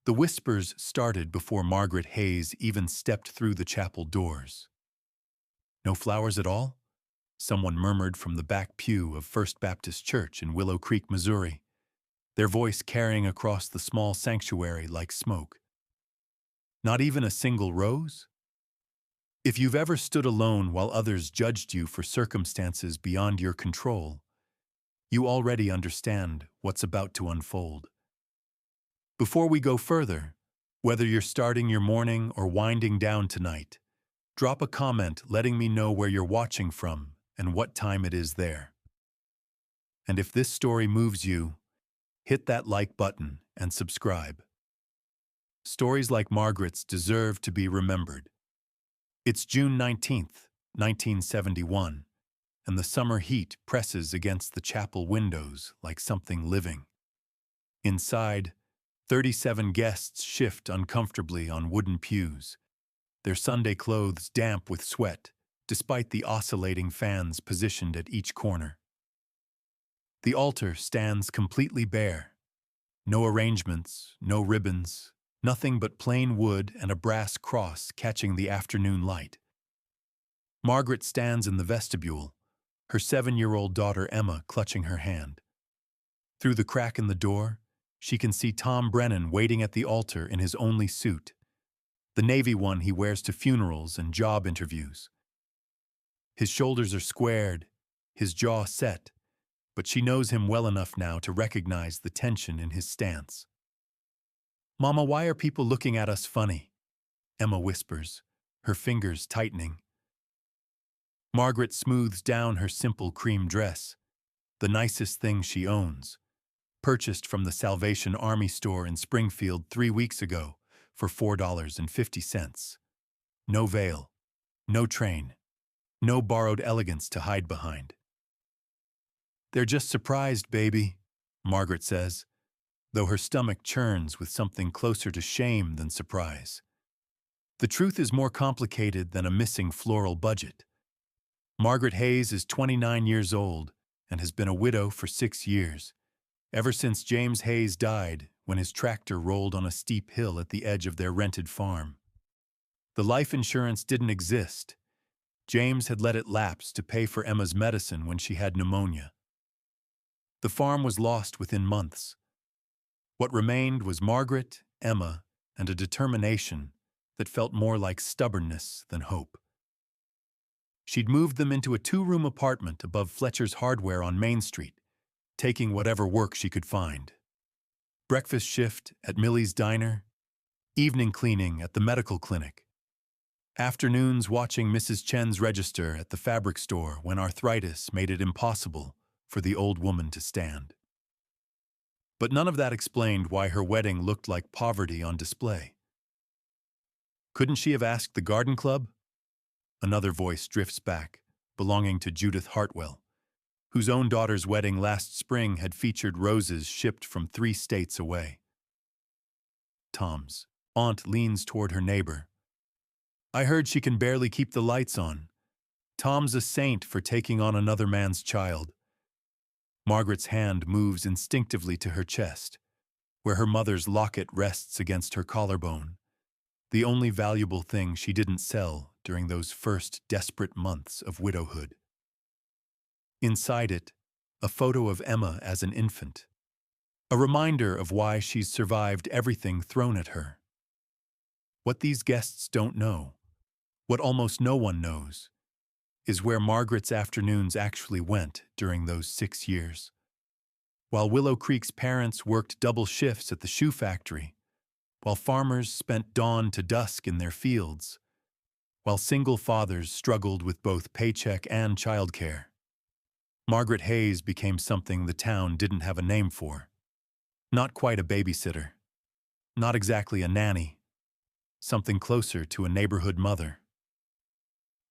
The whispers started before Margaret Hayes even stepped through the chapel doors. "No flowers at all?" someone murmured from the back pew of First Baptist Church in Willow Creek, Missouri, their voice carrying across the small sanctuary like smoke. "Not even a single rose?" If you've ever stood alone while others judged you for circumstances beyond your control, you already understand what's about to unfold. Before we go further, whether you're starting your morning or winding down tonight, drop a comment letting me know where you're watching from and what time it is there. And if this story moves you, hit that like button and subscribe. Stories like Margaret's deserve to be remembered. It's June 19th, 1971, and the summer heat presses against the chapel windows like something living. Inside, 37 guests shift uncomfortably on wooden pews, their Sunday clothes damp with sweat, despite the oscillating fans positioned at each corner. The altar stands completely bare. No arrangements, no ribbons, nothing but plain wood and a brass cross catching the afternoon light. Margaret stands in the vestibule, her 7-year-old daughter Emma clutching her hand. Through the crack in the door, she can see Tom Brennan waiting at the altar in his only suit, the navy one he wears to funerals and job interviews. His shoulders are squared, his jaw set, but she knows him well enough now to recognize the tension in his stance. "Mama, why are people looking at us funny?" Emma whispers, her fingers tightening. Margaret smooths down her simple cream dress, the nicest thing she owns, purchased from the Salvation Army store in Springfield 3 weeks ago for $4.50. No veil, no train, no borrowed elegance to hide behind. "They're just surprised, baby," Margaret says, though her stomach churns with something closer to shame than surprise. The truth is more complicated than a missing floral budget. Margaret Hayes is 29 years old and has been a widow for 6 years, ever since James Hayes died when his tractor rolled on a steep hill at the edge of their rented farm. The life insurance didn't exist. James had let it lapse to pay for Emma's medicine when she had pneumonia. The farm was lost within months. What remained was Margaret, Emma, and a determination that felt more like stubbornness than hope. She'd moved them into a 2-room apartment above Fletcher's Hardware on Main Street, taking whatever work she could find. Breakfast shift at Millie's Diner, evening cleaning at the medical clinic, afternoons watching Mrs. Chen's register at the fabric store when arthritis made it impossible for the old woman to stand. But none of that explained why her wedding looked like poverty on display. Couldn't she have asked the garden club? Another voice drifts back, belonging to Judith Hartwell, whose own daughter's wedding last spring had featured roses shipped from 3 states away. Tom's aunt leans toward her neighbor. "I heard she can barely keep the lights on. Tom's a saint for taking on another man's child." Margaret's hand moves instinctively to her chest, where her mother's locket rests against her collarbone, the only valuable thing she didn't sell during those first desperate months of widowhood. Inside it, a photo of Emma as an infant, a reminder of why she's survived everything thrown at her. What these guests don't know, what almost no one knows, is where Margaret's afternoons actually went during those 6 years. While Willow Creek's parents worked double shifts at the shoe factory, while farmers spent dawn to dusk in their fields, while single fathers struggled with both paycheck and childcare, Margaret Hayes became something the town didn't have a name for. Not quite a babysitter, not exactly a nanny, something closer to a neighborhood mother.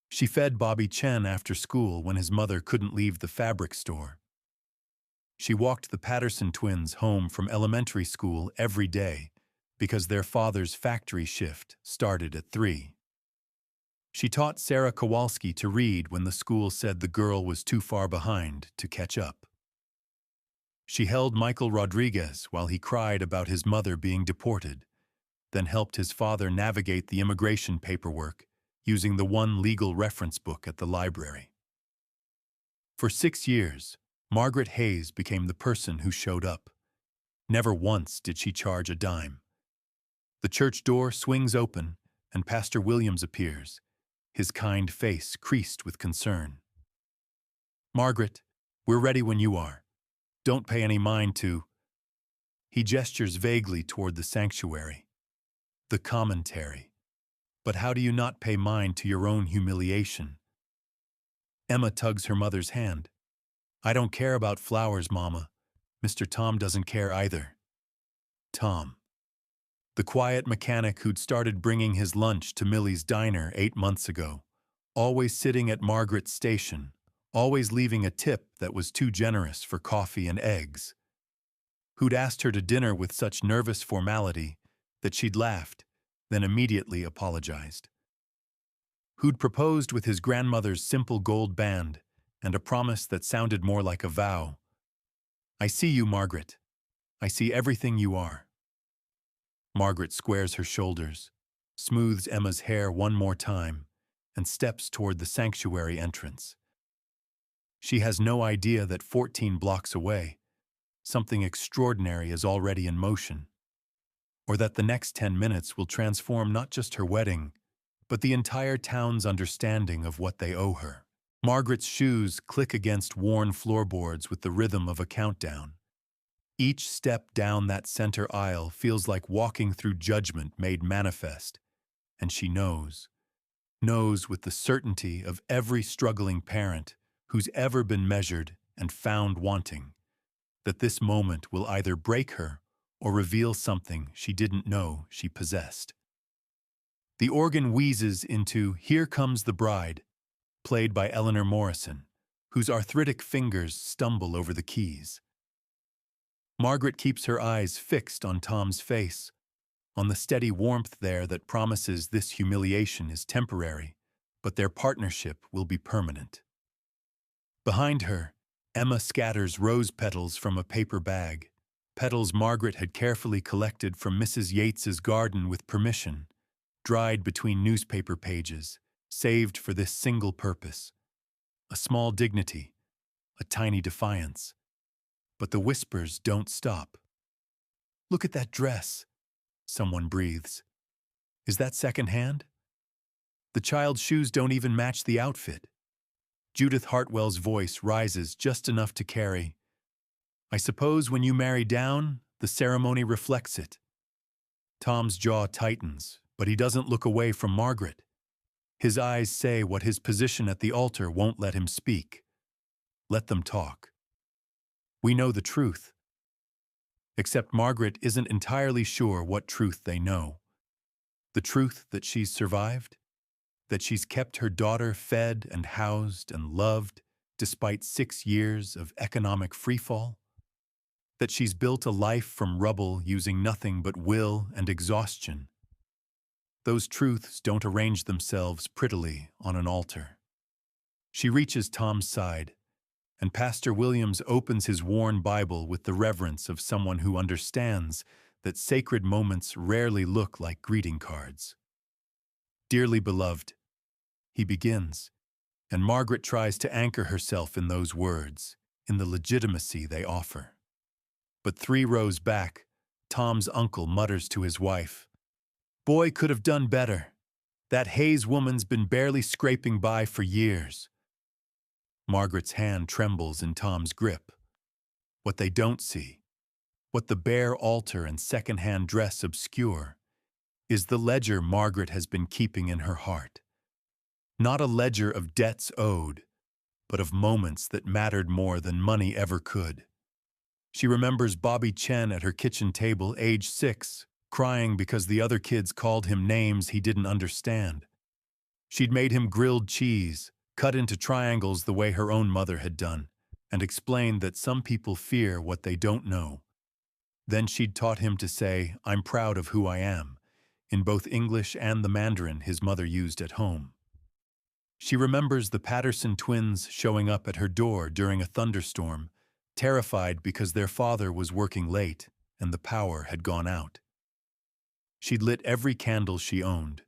She fed Bobby Chen after school when his mother couldn't leave the fabric store. She walked the Patterson twins home from elementary school every day because their father's factory shift started at 3. She taught Sarah Kowalski to read when the school said the girl was too far behind to catch up. She held Michael Rodriguez while he cried about his mother being deported then helped his father navigate the immigration paperwork using the one legal reference book at the library. For 6 years, Margaret Hayes became the person who showed up. Never once did she charge a dime. The church door swings open, and Pastor Williams appears, his kind face creased with concern. "Margaret, we're ready when you are. Don't pay any mind to—" He gestures vaguely toward the sanctuary. "The commentary. But how do you not pay mind to your own humiliation?" Emma tugs her mother's hand. "I don't care about flowers, Mama. Mr. Tom doesn't care either." Tom. The quiet mechanic who'd started bringing his lunch to Millie's diner 8 months ago, always sitting at Margaret's station, always leaving a tip that was too generous for coffee and eggs. Who'd asked her to dinner with such nervous formality that she'd laughed, then immediately apologized. Who'd proposed with his grandmother's simple gold band and a promise that sounded more like a vow. "I see you, Margaret. I see everything you are." Margaret squares her shoulders, smooths Emma's hair one more time, and steps toward the sanctuary entrance. She has no idea that 14 blocks away, something extraordinary is already in motion, or that the next 10 minutes will transform not just her wedding, but the entire town's understanding of what they owe her. Margaret's shoes click against worn floorboards with the rhythm of a countdown. Each step down that center aisle feels like walking through judgment made manifest, and she knows with the certainty of every struggling parent who's ever been measured and found wanting, that this moment will either break her or reveal something she didn't know she possessed. The organ wheezes into "Here Comes the Bride," played by Eleanor Morrison, whose arthritic fingers stumble over the keys. Margaret keeps her eyes fixed on Tom's face, on the steady warmth there that promises this humiliation is temporary, but their partnership will be permanent. Behind her, Emma scatters rose petals from a paper bag, petals Margaret had carefully collected from Mrs. Yates's garden with permission, dried between newspaper pages, saved for this single purpose. A small dignity, a tiny defiance. But the whispers don't stop. "Look at that dress," someone breathes. "Is that secondhand?" The child's shoes don't even match the outfit. Judith Hartwell's voice rises just enough to carry, "I suppose when you marry down, the ceremony reflects it." Tom's jaw tightens, but he doesn't look away from Margaret. His eyes say what his position at the altar won't let him speak. Let them talk. We know the truth. Except Margaret isn't entirely sure what truth they know. The truth that she's survived, that she's kept her daughter fed and housed and loved despite 6 years of economic freefall, that she's built a life from rubble using nothing but will and exhaustion. Those truths don't arrange themselves prettily on an altar. She reaches Tom's side, and Pastor Williams opens his worn Bible with the reverence of someone who understands that sacred moments rarely look like greeting cards. "Dearly beloved," he begins, and Margaret tries to anchor herself in those words, in the legitimacy they offer. But 3 rows back, Tom's uncle mutters to his wife, "Boy could have done better. That Hayes woman's been barely scraping by for years." Margaret's hand trembles in Tom's grip. What they don't see, what the bare altar and second-hand dress obscure, is the ledger Margaret has been keeping in her heart. Not a ledger of debts owed, but of moments that mattered more than money ever could. She remembers Bobby Chen at her kitchen table, age 6, crying because the other kids called him names he didn't understand. She'd made him grilled cheese, cut into triangles the way her own mother had done, and explained that some people fear what they don't know. Then she'd taught him to say, "I'm proud of who I am," in both English and the Mandarin his mother used at home. She remembers the Patterson twins showing up at her door during a thunderstorm, terrified because their father was working late and the power had gone out. She'd lit every candle she owned,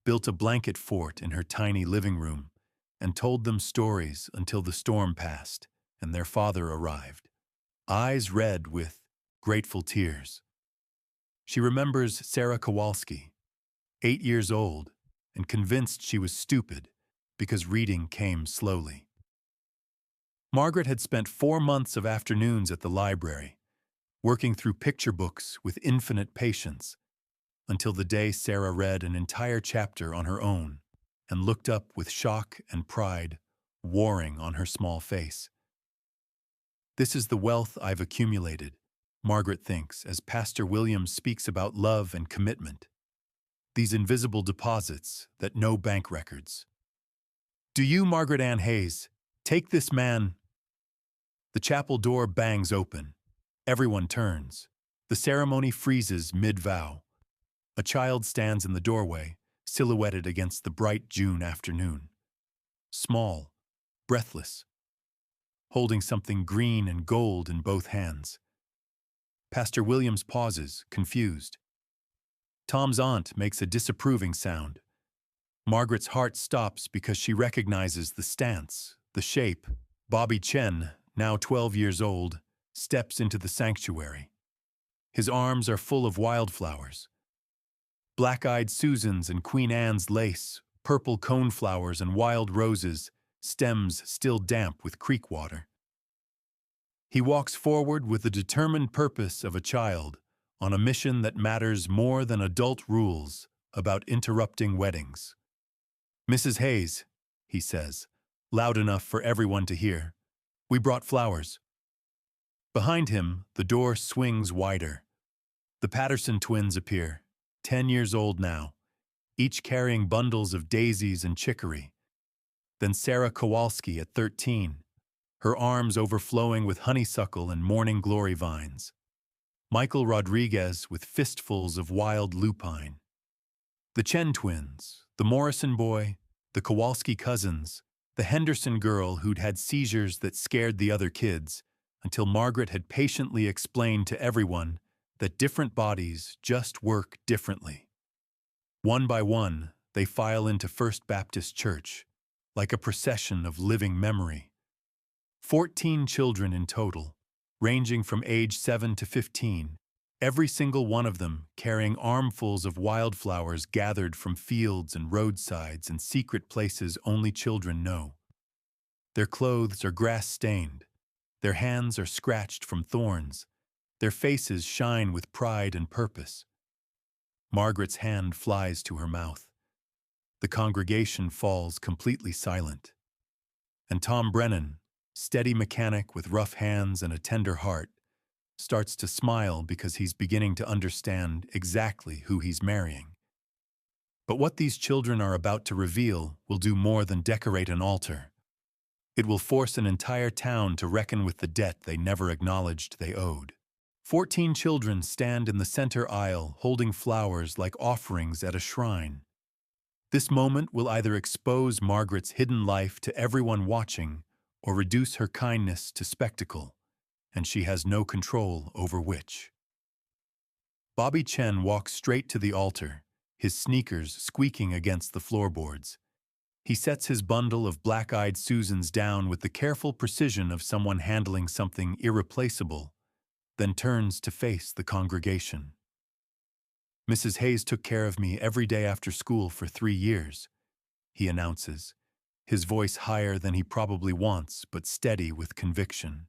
built a blanket fort in her tiny living room, and told them stories until the storm passed and their father arrived, eyes red with grateful tears. She remembers Sarah Kowalski, 8 years old, and convinced she was stupid because reading came slowly. Margaret had spent 4 months of afternoons at the library, working through picture books with infinite patience, until the day Sarah read an entire chapter on her own and looked up with shock and pride warring on her small face. This is the wealth I've accumulated, Margaret thinks, as Pastor Williams speaks about love and commitment. These invisible deposits that no bank records. Do you, Margaret Ann Hayes, take this man? The chapel door bangs open. Everyone turns. The ceremony freezes mid-vow. A child stands in the doorway, silhouetted against the bright June afternoon. Small, breathless, holding something green and gold in both hands. Pastor Williams pauses, confused. Tom's aunt makes a disapproving sound. Margaret's heart stops because she recognizes the stance, the shape. Bobby Chen, now 12 years old, steps into the sanctuary. His arms are full of wildflowers. Black-eyed Susans and Queen Anne's lace, purple coneflowers and wild roses, stems still damp with creek water. He walks forward with the determined purpose of a child on a mission that matters more than adult rules about interrupting weddings. Mrs. Hayes, he says, loud enough for everyone to hear, we brought flowers. Behind him, the door swings wider. The Patterson twins appear, 10 years old now, each carrying bundles of daisies and chicory. Then Sarah Kowalski at 13, her arms overflowing with honeysuckle and morning glory vines. Michael Rodriguez with fistfuls of wild lupine. The Chen twins, the Morrison boy, the Kowalski cousins, the Henderson girl who'd had seizures that scared the other kids, until Margaret had patiently explained to everyone that different bodies just work differently. One by one, they file into First Baptist Church, like a procession of living memory. 14 children in total, ranging from age 7 to 15, every single one of them carrying armfuls of wildflowers gathered from fields and roadsides and secret places only children know. Their clothes are grass-stained, their hands are scratched from thorns, their faces shine with pride and purpose. Margaret's hand flies to her mouth. The congregation falls completely silent. And Tom Brennan, steady mechanic with rough hands and a tender heart, starts to smile because he's beginning to understand exactly who he's marrying. But what these children are about to reveal will do more than decorate an altar. It will force an entire town to reckon with the debt they never acknowledged they owed. 14 children stand in the center aisle holding flowers like offerings at a shrine. This moment will either expose Margaret's hidden life to everyone watching or reduce her kindness to spectacle, and she has no control over which. Bobby Chen walks straight to the altar, his sneakers squeaking against the floorboards. He sets his bundle of black-eyed Susans down with the careful precision of someone handling something irreplaceable, then turns to face the congregation. Mrs. Hayes took care of me every day after school for 3 years, he announces, his voice higher than he probably wants, but steady with conviction.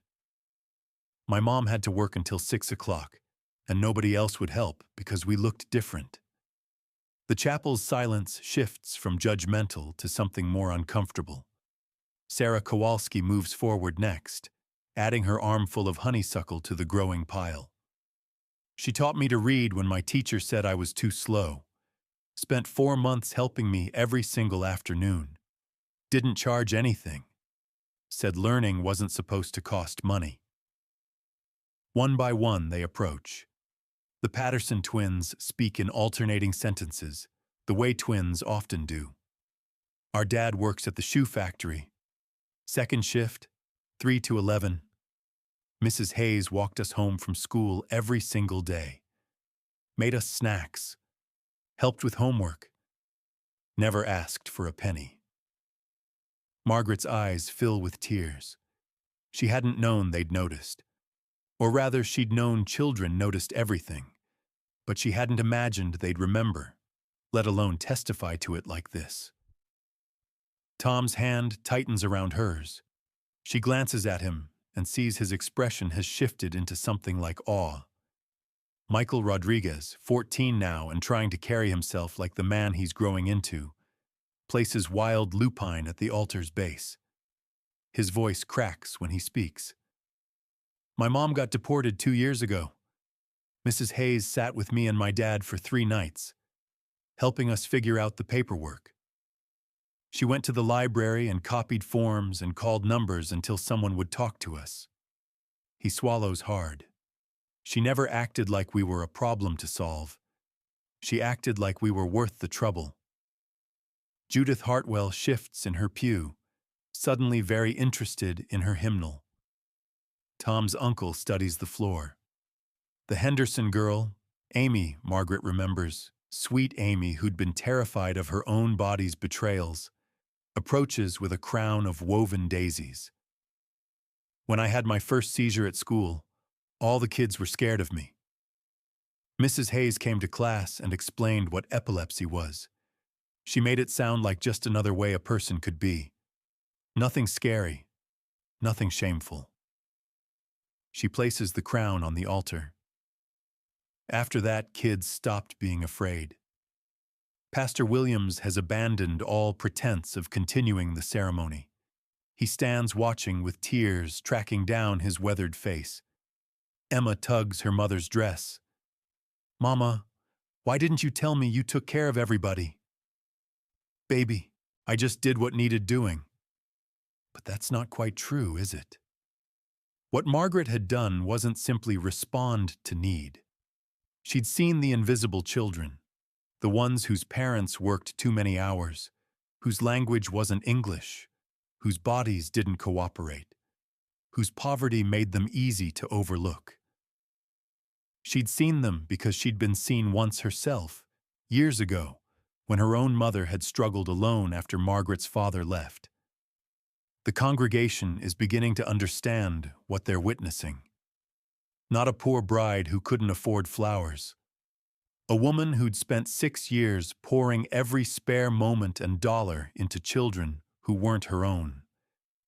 My mom had to work until 6 o'clock, and nobody else would help because we looked different. The chapel's silence shifts from judgmental to something more uncomfortable. Sarah Kowalski moves forward next, adding her armful of honeysuckle to the growing pile. She taught me to read when my teacher said I was too slow. Spent 4 months helping me every single afternoon. Didn't charge anything. Said learning wasn't supposed to cost money. One by one they approach. The Patterson twins speak in alternating sentences, the way twins often do. Our dad works at the shoe factory. Second shift, 3 to 11. Mrs. Hayes walked us home from school every single day. Made us snacks, helped with homework, never asked for a penny. Margaret's eyes fill with tears. She hadn't known they'd noticed. Or rather, she'd known children noticed everything, but she hadn't imagined they'd remember, let alone testify to it like this. Tom's hand tightens around hers. She glances at him and sees his expression has shifted into something like awe. Michael Rodriguez, 14 now and trying to carry himself like the man he's growing into, places wild lupine at the altar's base. His voice cracks when he speaks. My mom got deported 2 years ago. Mrs. Hayes sat with me and my dad for 3 nights, helping us figure out the paperwork. She went to the library and copied forms and called numbers until someone would talk to us. He swallows hard. She never acted like we were a problem to solve. She acted like we were worth the trouble. Judith Hartwell shifts in her pew, suddenly very interested in her hymnal. Tom's uncle studies the floor. The Henderson girl, Amy, Margaret remembers, sweet Amy who'd been terrified of her own body's betrayals, approaches with a crown of woven daisies. When I had my first seizure at school, all the kids were scared of me. Mrs. Hayes came to class and explained what epilepsy was. She made it sound like just another way a person could be. Nothing scary, nothing shameful. She places the crown on the altar. After that, kids stopped being afraid. Pastor Williams has abandoned all pretense of continuing the ceremony. He stands watching with tears tracking down his weathered face. Emma tugs her mother's dress. Mama, why didn't you tell me you took care of everybody? Baby, I just did what needed doing. But that's not quite true, is it? What Margaret had done wasn't simply respond to need. She'd seen the invisible children, the ones whose parents worked too many hours, whose language wasn't English, whose bodies didn't cooperate, whose poverty made them easy to overlook. She'd seen them because she'd been seen once herself, years ago, when her own mother had struggled alone after Margaret's father left. The congregation is beginning to understand what they're witnessing. Not a poor bride who couldn't afford flowers. A woman who'd spent 6 years pouring every spare moment and dollar into children who weren't her own,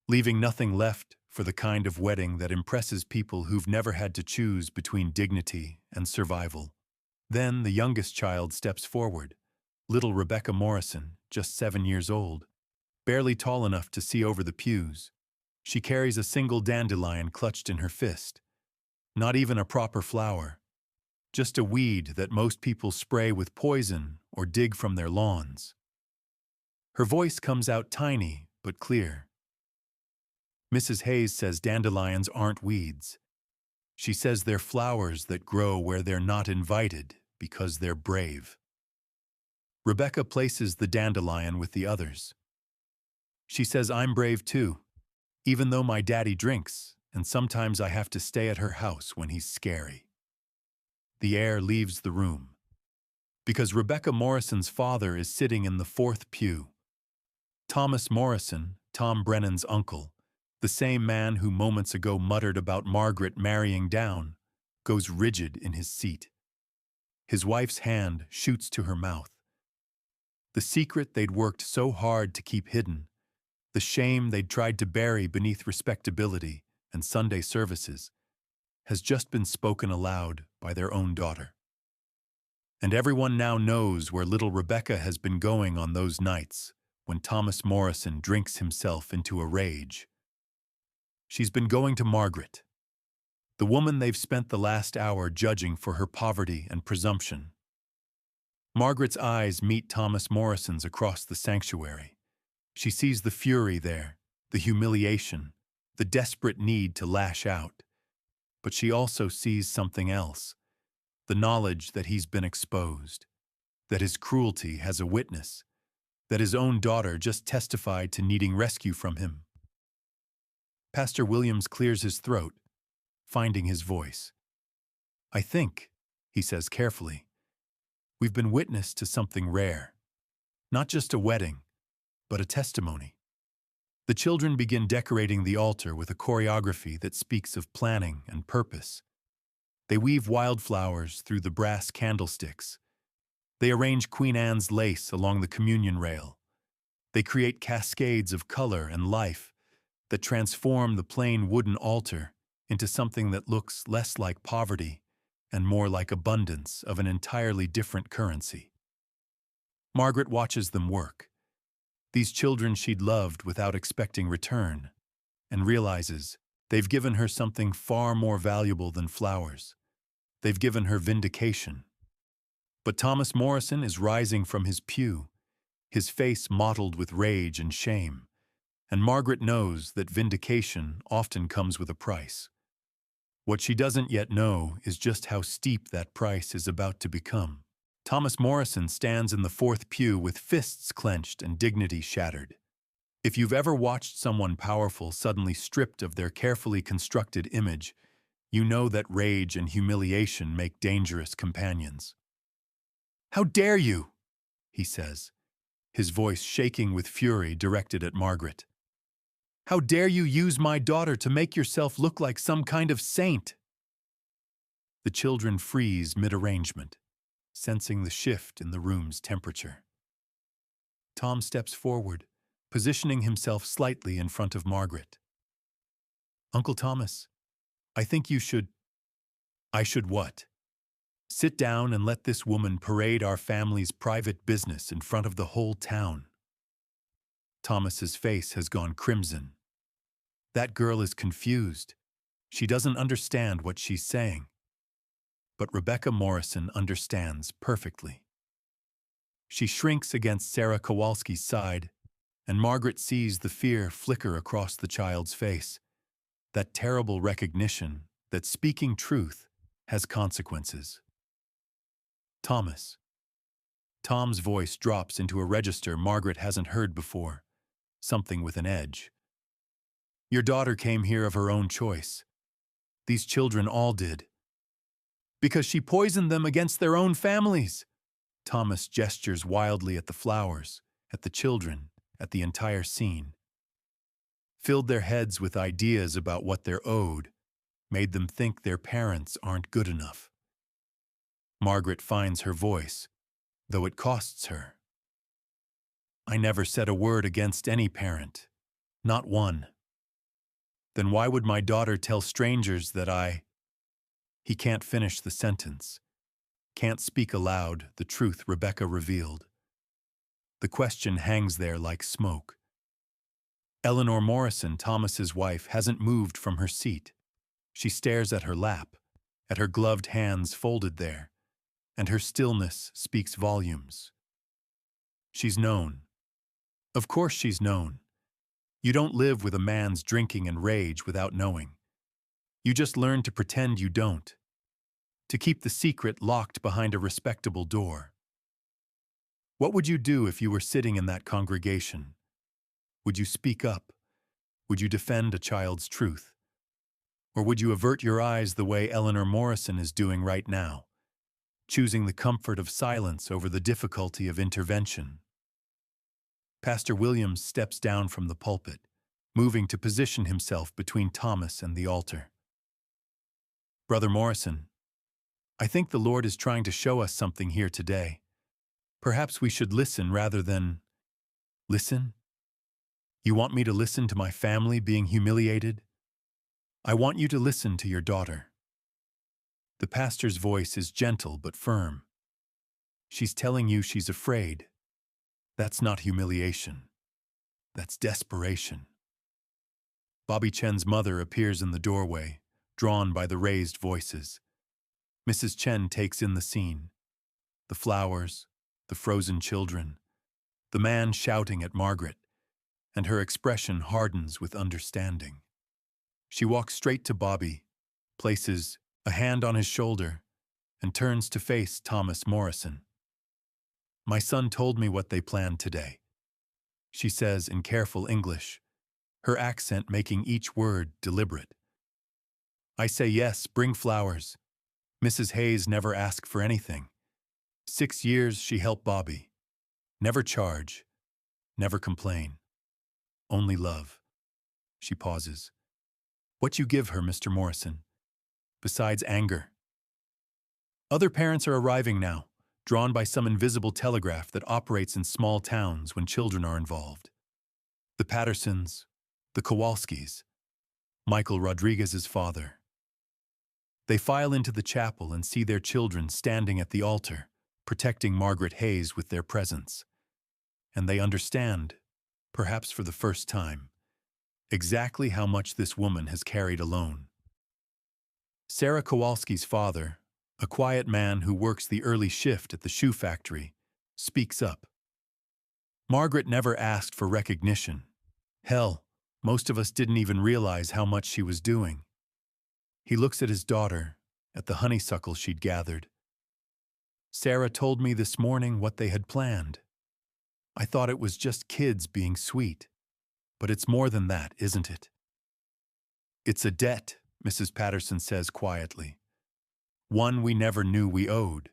leaving nothing left for the kind of wedding that impresses people who've never had to choose between dignity and survival. Then the youngest child steps forward, little Rebecca Morrison, just 7 years old, barely tall enough to see over the pews. She carries a single dandelion clutched in her fist. Not even a proper flower, just a weed that most people spray with poison or dig from their lawns. Her voice comes out tiny but clear. Mrs. Hayes says dandelions aren't weeds. She says they're flowers that grow where they're not invited because they're brave. Rebecca places the dandelion with the others. She says I'm brave too, even though my daddy drinks, and sometimes I have to stay at her house when he's scary. The air leaves the room, because Rebecca Morrison's father is sitting in the 4th pew. Thomas Morrison, Tom Brennan's uncle, the same man who moments ago muttered about Margaret marrying down, goes rigid in his seat. His wife's hand shoots to her mouth. The secret they'd worked so hard to keep hidden, the shame they'd tried to bury beneath respectability and Sunday services, has just been spoken aloud by their own daughter. And everyone now knows where little Rebecca has been going on those nights when Thomas Morrison drinks himself into a rage. She's been going to Margaret, the woman they've spent the last hour judging for her poverty and presumption. Margaret's eyes meet Thomas Morrison's across the sanctuary. She sees the fury there, the humiliation, the desperate need to lash out. But she also sees something else, the knowledge that he's been exposed, that his cruelty has a witness, that his own daughter just testified to needing rescue from him. Pastor Williams clears his throat, finding his voice. I think, he says carefully, we've been witness to something rare. Not just a wedding, but a testimony. The children begin decorating the altar with a choreography that speaks of planning and purpose. They weave wildflowers through the brass candlesticks. They arrange Queen Anne's lace along the communion rail. They create cascades of color and life that transform the plain wooden altar into something that looks less like poverty and more like abundance of an entirely different currency. Margaret watches them work. These children she'd loved without expecting return, and realizes they've given her something far more valuable than flowers. They've given her vindication. But Thomas Morrison is rising from his pew, his face mottled with rage and shame, and Margaret knows that vindication often comes with a price. What she doesn't yet know is just how steep that price is about to become. Thomas Morrison stands in the fourth pew with fists clenched and dignity shattered. If you've ever watched someone powerful suddenly stripped of their carefully constructed image, you know that rage and humiliation make dangerous companions. "How dare you?" he says, his voice shaking with fury directed at Margaret. "How dare you use my daughter to make yourself look like some kind of saint?" The children freeze mid-arrangement, sensing the shift in the room's temperature. Tom steps forward, positioning himself slightly in front of Margaret. "Uncle Thomas, I think you should—" "I should what?" "Sit down and let this woman parade our family's private business in front of the whole town." Thomas's face has gone crimson. That girl is confused. She doesn't understand what she's saying. But Rebecca Morrison understands perfectly. She shrinks against Sarah Kowalski's side, and Margaret sees the fear flicker across the child's face. That terrible recognition that speaking truth has consequences. "Thomas." Tom's voice drops into a register Margaret hasn't heard before, something with an edge. "Your daughter came here of her own choice. These children all did. Because she poisoned them against their own families." Thomas gestures wildly at the flowers, at the children, at the entire scene. Filled their heads with ideas about what they're owed, made them think their parents aren't good enough. Margaret finds her voice, though it costs her. "I never said a word against any parent, not one." "Then why would my daughter tell strangers that I—" He can't finish the sentence, can't speak aloud the truth Rebecca revealed. The question hangs there like smoke. Eleanor Morrison, Thomas's wife, hasn't moved from her seat. She stares at her lap, at her gloved hands folded there, and her stillness speaks volumes. She's known. Of course she's known. You don't live with a man's drinking and rage without knowing. You just learn to pretend you don't, to keep the secret locked behind a respectable door. What would you do if you were sitting in that congregation? Would you speak up? Would you defend a child's truth? Or would you avert your eyes the way Eleanor Morrison is doing right now, choosing the comfort of silence over the difficulty of intervention? Pastor Williams steps down from the pulpit, moving to position himself between Thomas and the altar. "Brother Morrison, I think the Lord is trying to show us something here today. Perhaps we should listen rather than—" "Listen? You want me to listen to my family being humiliated? I want you to listen to your daughter." The pastor's voice is gentle but firm. "She's telling you she's afraid. That's not humiliation. That's desperation." Bobby Chen's mother appears in the doorway, drawn by the raised voices. Mrs. Chen takes in the scene. The flowers, the frozen children, the man shouting at Margaret, and her expression hardens with understanding. She walks straight to Bobby, places a hand on his shoulder, and turns to face Thomas Morrison. "My son told me what they planned today," she says in careful English, her accent making each word deliberate. "I say yes, bring flowers. Mrs. Hayes never asked for anything. 6 years she helped Bobby. Never charge, never complain. Only love. She pauses. What you give her, Mr. Morrison? Besides anger. Other parents are arriving now, drawn by some invisible telegraph that operates in small towns when children are involved. The Pattersons, the Kowalskis, Michael Rodriguez's father. They file into the chapel and see their children standing at the altar, protecting Margaret Hayes with their presence. And they understand, perhaps for the first time, exactly how much this woman has carried alone. Sarah Kowalski's father, a quiet man who works the early shift at the shoe factory, speaks up. Margaret never asked for recognition. Hell, most of us didn't even realize how much she was doing. He looks at his daughter, at the honeysuckle she'd gathered. Sarah told me this morning what they had planned. I thought it was just kids being sweet. But it's more than that, isn't it? It's a debt, Mrs. Patterson says quietly. One we never knew we owed.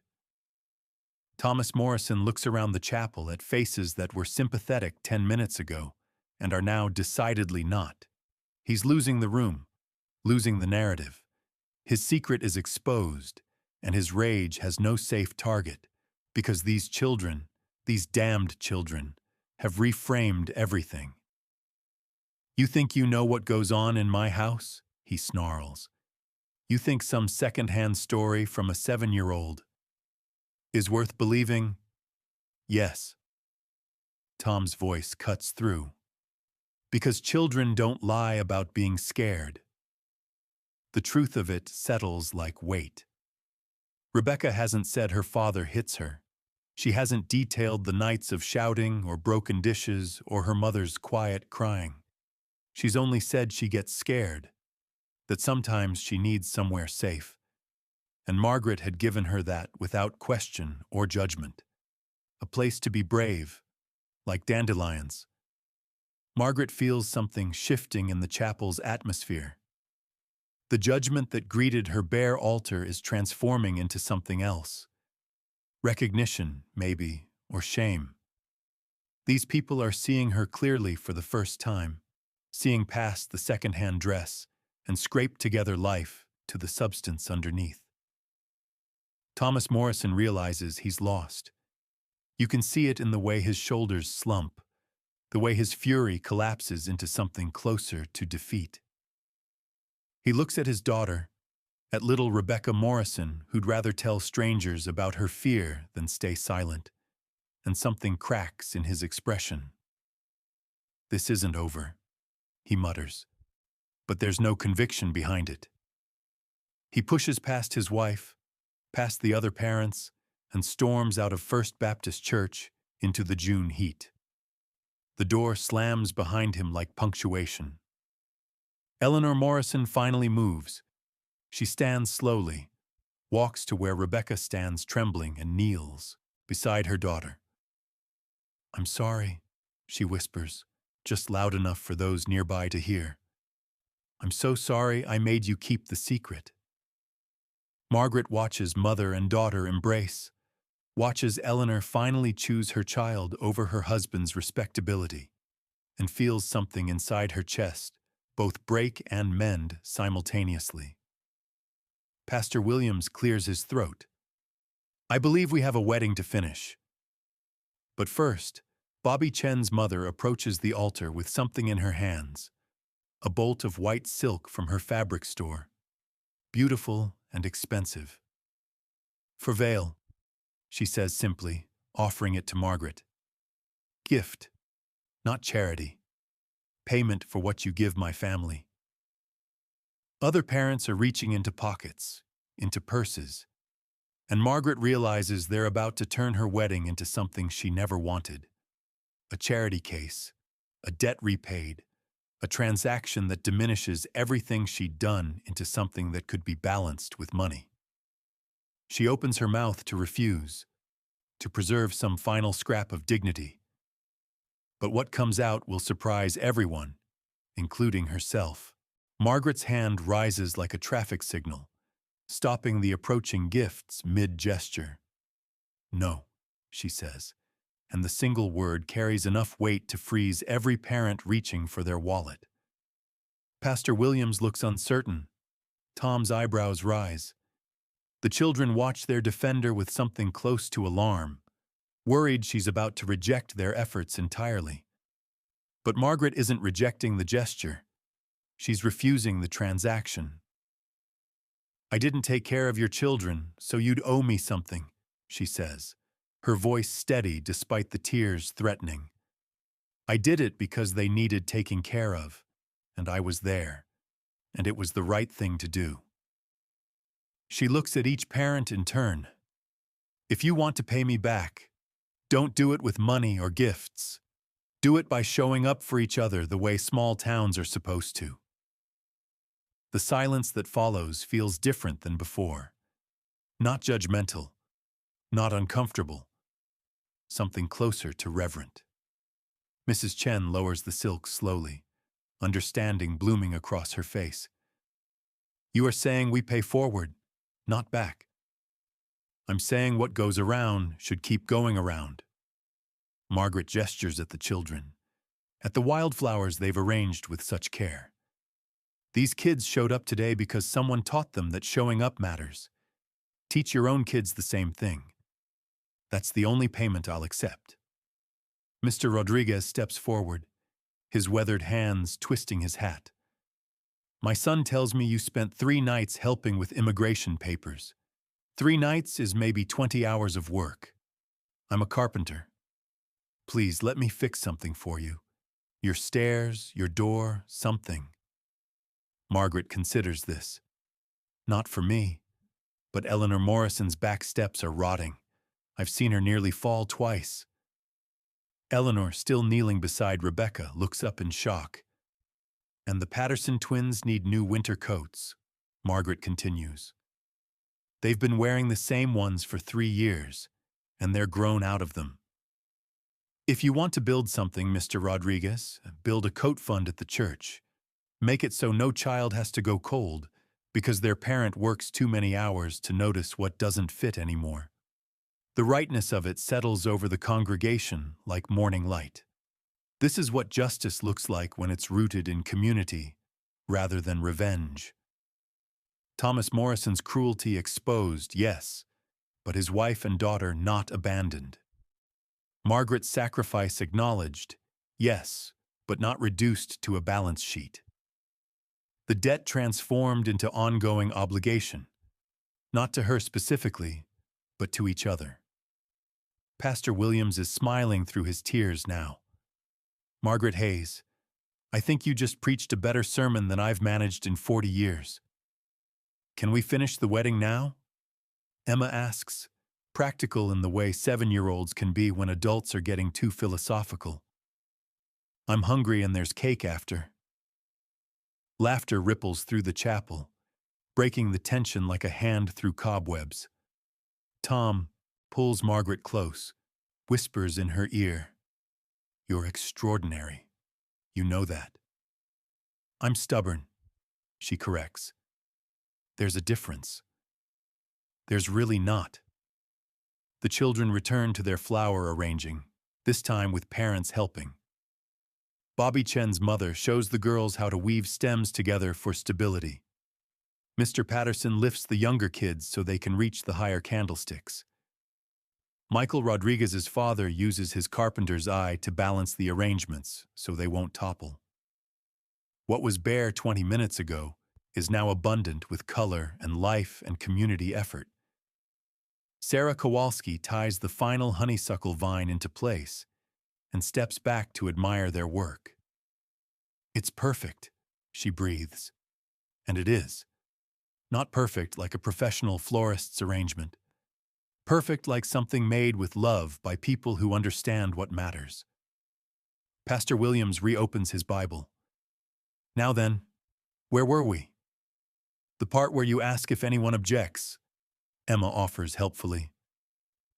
Thomas Morrison looks around the chapel at faces that were sympathetic 10 minutes ago and are now decidedly not. He's losing the room, losing the narrative. His secret is exposed, and his rage has no safe target, because these children, these damned children, have reframed everything. You think you know what goes on in my house? He snarls. You think some secondhand story from a 7-year-old is worth believing? Yes. Tom's voice cuts through. Because children don't lie about being scared. The truth of it settles like weight. Rebecca hasn't said her father hits her. She hasn't detailed the nights of shouting or broken dishes or her mother's quiet crying. She's only said she gets scared, that sometimes she needs somewhere safe. And Margaret had given her that without question or judgment. A place to be brave, like dandelions. Margaret feels something shifting in the chapel's atmosphere. The judgment that greeted her bare altar is transforming into something else. Recognition, maybe, or shame. These people are seeing her clearly for the first time, seeing past the secondhand dress and scrape together life to the substance underneath. Thomas Morrison realizes he's lost. You can see it in the way his shoulders slump, the way his fury collapses into something closer to defeat. He looks at his daughter, at little Rebecca Morrison, who'd rather tell strangers about her fear than stay silent, and something cracks in his expression. This isn't over, he mutters, but there's no conviction behind it. He pushes past his wife, past the other parents, and storms out of First Baptist Church into the June heat. The door slams behind him like punctuation. Eleanor Morrison finally moves. She stands slowly, walks to where Rebecca stands trembling and kneels beside her daughter. I'm sorry, she whispers, just loud enough for those nearby to hear. I'm so sorry I made you keep the secret. Margaret watches mother and daughter embrace, watches Eleanor finally choose her child over her husband's respectability, and feels something inside her chest both break and mend simultaneously. Pastor Williams clears his throat. I believe we have a wedding to finish. But first, Bobby Chen's mother approaches the altar with something in her hands, a bolt of white silk from her fabric store, beautiful and expensive. For veil, she says simply, offering it to Margaret. Gift, not charity. Payment for what you give my family. Other parents are reaching into pockets, into purses, and Margaret realizes they're about to turn her wedding into something she never wanted. A charity case, a debt repaid, a transaction that diminishes everything she'd done into something that could be balanced with money. She opens her mouth to refuse, to preserve some final scrap of dignity. But what comes out will surprise everyone, including herself. Margaret's hand rises like a traffic signal, stopping the approaching gifts mid-gesture. No, she says, and the single word carries enough weight to freeze every parent reaching for their wallet. Pastor Williams looks uncertain. Tom's eyebrows rise. The children watch their defender with something close to alarm, worried she's about to reject their efforts entirely. But Margaret isn't rejecting the gesture. She's refusing the transaction. "I didn't take care of your children, so you'd owe me something," she says, her voice steady despite the tears threatening. "I did it because they needed taking care of, and I was there, and it was the right thing to do." She looks at each parent in turn. "If you want to pay me back, don't do it with money or gifts. Do it by showing up for each other the way small towns are supposed to." The silence that follows feels different than before. Not judgmental, not uncomfortable, something closer to reverent. Mrs. Chen lowers the silk slowly, understanding blooming across her face. "You are saying we pay forward, not back." "I'm saying what goes around should keep going around." Margaret gestures at the children, at the wildflowers they've arranged with such care. "These kids showed up today because someone taught them that showing up matters. Teach your own kids the same thing. That's the only payment I'll accept." Mr. Rodriguez steps forward, his weathered hands twisting his hat. "My son tells me you spent 3 nights helping with immigration papers. 3 nights is maybe 20 hours of work. I'm a carpenter. Please let me fix something for you. Your stairs, your door, something." Margaret considers this. "Not for me, but Eleanor Morrison's back steps are rotting. I've seen her nearly fall twice." Eleanor, still kneeling beside Rebecca, looks up in shock. "And the Patterson twins need new winter coats," Margaret continues. "They've been wearing the same ones for 3 years, and they're grown out of them. If you want to build something, Mr. Rodriguez, build a coat fund at the church. Make it so no child has to go cold because their parent works too many hours to notice what doesn't fit anymore. The rightness of it settles over the congregation like morning light. This is what justice looks like when it's rooted in community rather than revenge. Thomas Morrison's cruelty exposed, yes, but his wife and daughter not abandoned. Margaret's sacrifice acknowledged, yes, but not reduced to a balance sheet. The debt transformed into ongoing obligation, not to her specifically, but to each other. Pastor Williams is smiling through his tears now. "Margaret Hayes, I think you just preached a better sermon than I've managed in 40 years. Can we finish the wedding now?" Emma asks, practical in the way 7-year-olds can be when adults are getting too philosophical. "I'm hungry and there's cake after." Laughter ripples through the chapel, breaking the tension like a hand through cobwebs. Tom pulls Margaret close, whispers in her ear, "You're extraordinary. You know that." "I'm stubborn," she corrects. "There's a difference." "There's really not." The children return to their flower arranging, this time with parents helping. Bobby Chen's mother shows the girls how to weave stems together for stability. Mr. Patterson lifts the younger kids so they can reach the higher candlesticks. Michael Rodriguez's father uses his carpenter's eye to balance the arrangements so they won't topple. What was bare 20 minutes ago is now abundant with color and life and community effort. Sarah Kowalski ties the final honeysuckle vine into place and steps back to admire their work. "It's perfect," she breathes. And it is. Not perfect like a professional florist's arrangement. Perfect like something made with love by people who understand what matters. Pastor Williams reopens his Bible. "Now then, where were we?" "The part where you ask if anyone objects," Emma offers helpfully.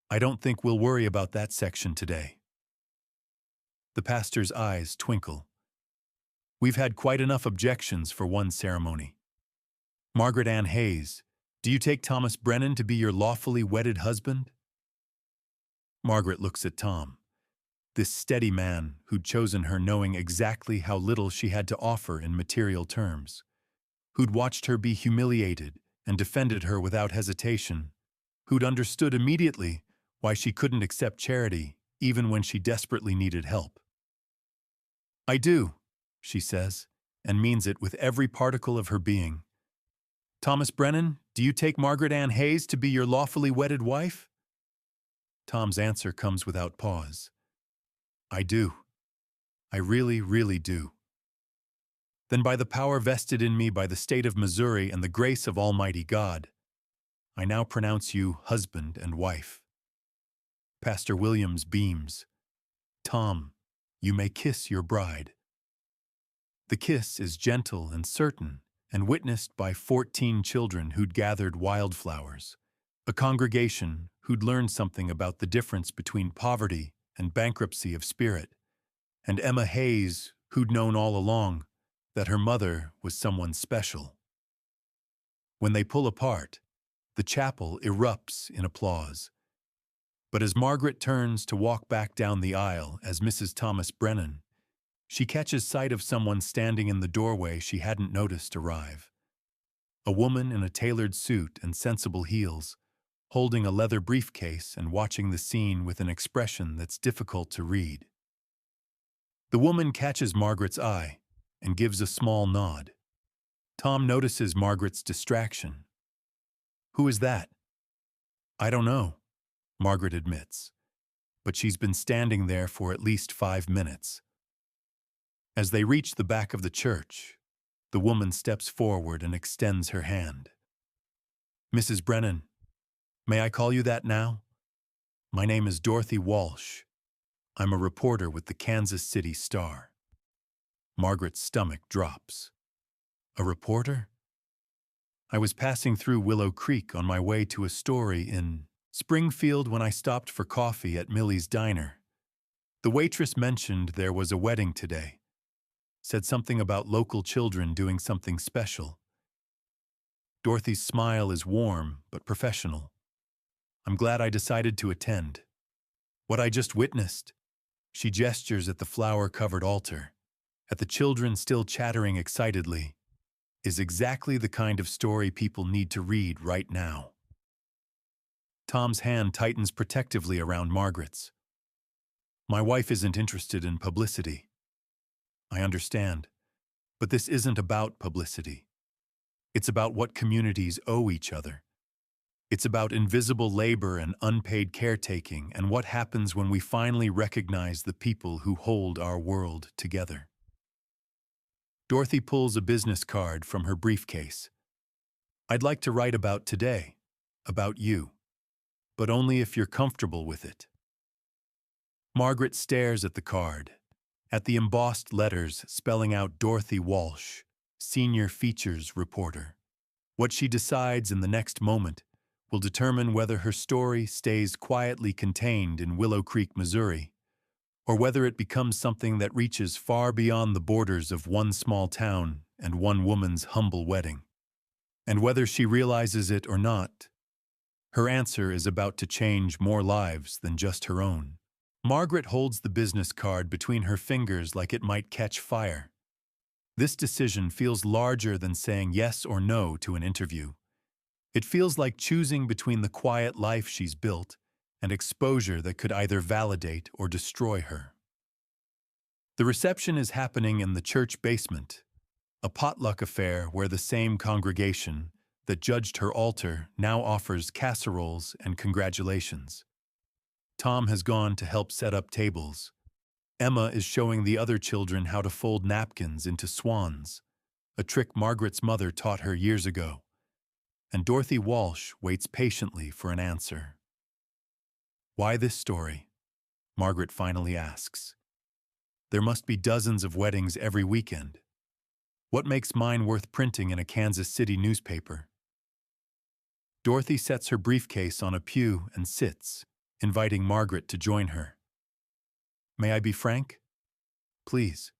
"I don't think we'll worry about that section today." The pastor's eyes twinkle. "We've had quite enough objections for one ceremony. Margaret Ann Hayes, do you take Thomas Brennan to be your lawfully wedded husband?" Margaret looks at Tom, this steady man who'd chosen her knowing exactly how little she had to offer in material terms, who'd watched her be humiliated and defended her without hesitation, who'd understood immediately why she couldn't accept charity even when she desperately needed help. "I do," she says, and means it with every particle of her being. "Thomas Brennan, do you take Margaret Ann Hayes to be your lawfully wedded wife?" Tom's answer comes without pause. "I do. I really, really do." "Then by the power vested in me by the state of Missouri and the grace of Almighty God, I now pronounce you husband and wife." Pastor Williams beams. "Tom, you may kiss your bride." The kiss is gentle and certain, and witnessed by 14 children who'd gathered wildflowers, a congregation who'd learned something about the difference between poverty and bankruptcy of spirit, and Emma Hayes, who'd known all along that her mother was someone special. When they pull apart, the chapel erupts in applause. But as Margaret turns to walk back down the aisle as Mrs. Thomas Brennan, she catches sight of someone standing in the doorway she hadn't noticed arrive. A woman in a tailored suit and sensible heels, holding a leather briefcase and watching the scene with an expression that's difficult to read. The woman catches Margaret's eye and gives a small nod. Tom notices Margaret's distraction. "Who is that?" "I don't know," Margaret admits, but she's been standing there for at least 5 minutes. As they reach the back of the church, the woman steps forward and extends her hand. "Mrs. Brennan, may I call you that now? My name is Dorothy Walsh. I'm a reporter with the Kansas City Star." Margaret's stomach drops. "A reporter?" "I was passing through Willow Creek on my way to a story in Springfield when I stopped for coffee at Millie's Diner. The waitress mentioned there was a wedding today. Said something about local children doing something special." Dorothy's smile is warm but professional. "I'm glad I decided to attend. What I just witnessed," she gestures at the flower-covered altar, at the children still chattering excitedly, "is exactly the kind of story people need to read right now." Tom's hand tightens protectively around Margaret's. "My wife isn't interested in publicity." "I understand, but this isn't about publicity. It's about what communities owe each other. It's about invisible labor and unpaid caretaking and what happens when we finally recognize the people who hold our world together." Dorothy pulls a business card from her briefcase. "I'd like to write about today, about you, but only if you're comfortable with it." Margaret stares at the card, at the embossed letters spelling out Dorothy Walsh, senior features reporter. What she decides in the next moment will determine whether her story stays quietly contained in Willow Creek, Missouri, or whether it becomes something that reaches far beyond the borders of one small town and one woman's humble wedding. And whether she realizes it or not, her answer is about to change more lives than just her own. Margaret holds the business card between her fingers like it might catch fire. This decision feels larger than saying yes or no to an interview. It feels like choosing between the quiet life she's built and exposure that could either validate or destroy her. The reception is happening in the church basement, a potluck affair where the same congregation that judged her altar now offers casseroles and congratulations. Tom has gone to help set up tables. Emma is showing the other children how to fold napkins into swans, a trick Margaret's mother taught her years ago. And Dorothy Walsh waits patiently for an answer. "Why this story?" Margaret finally asks. "There must be dozens of weddings every weekend. What makes mine worth printing in a Kansas City newspaper?" Dorothy sets her briefcase on a pew and sits, inviting Margaret to join her. "May I be frank?" "Please."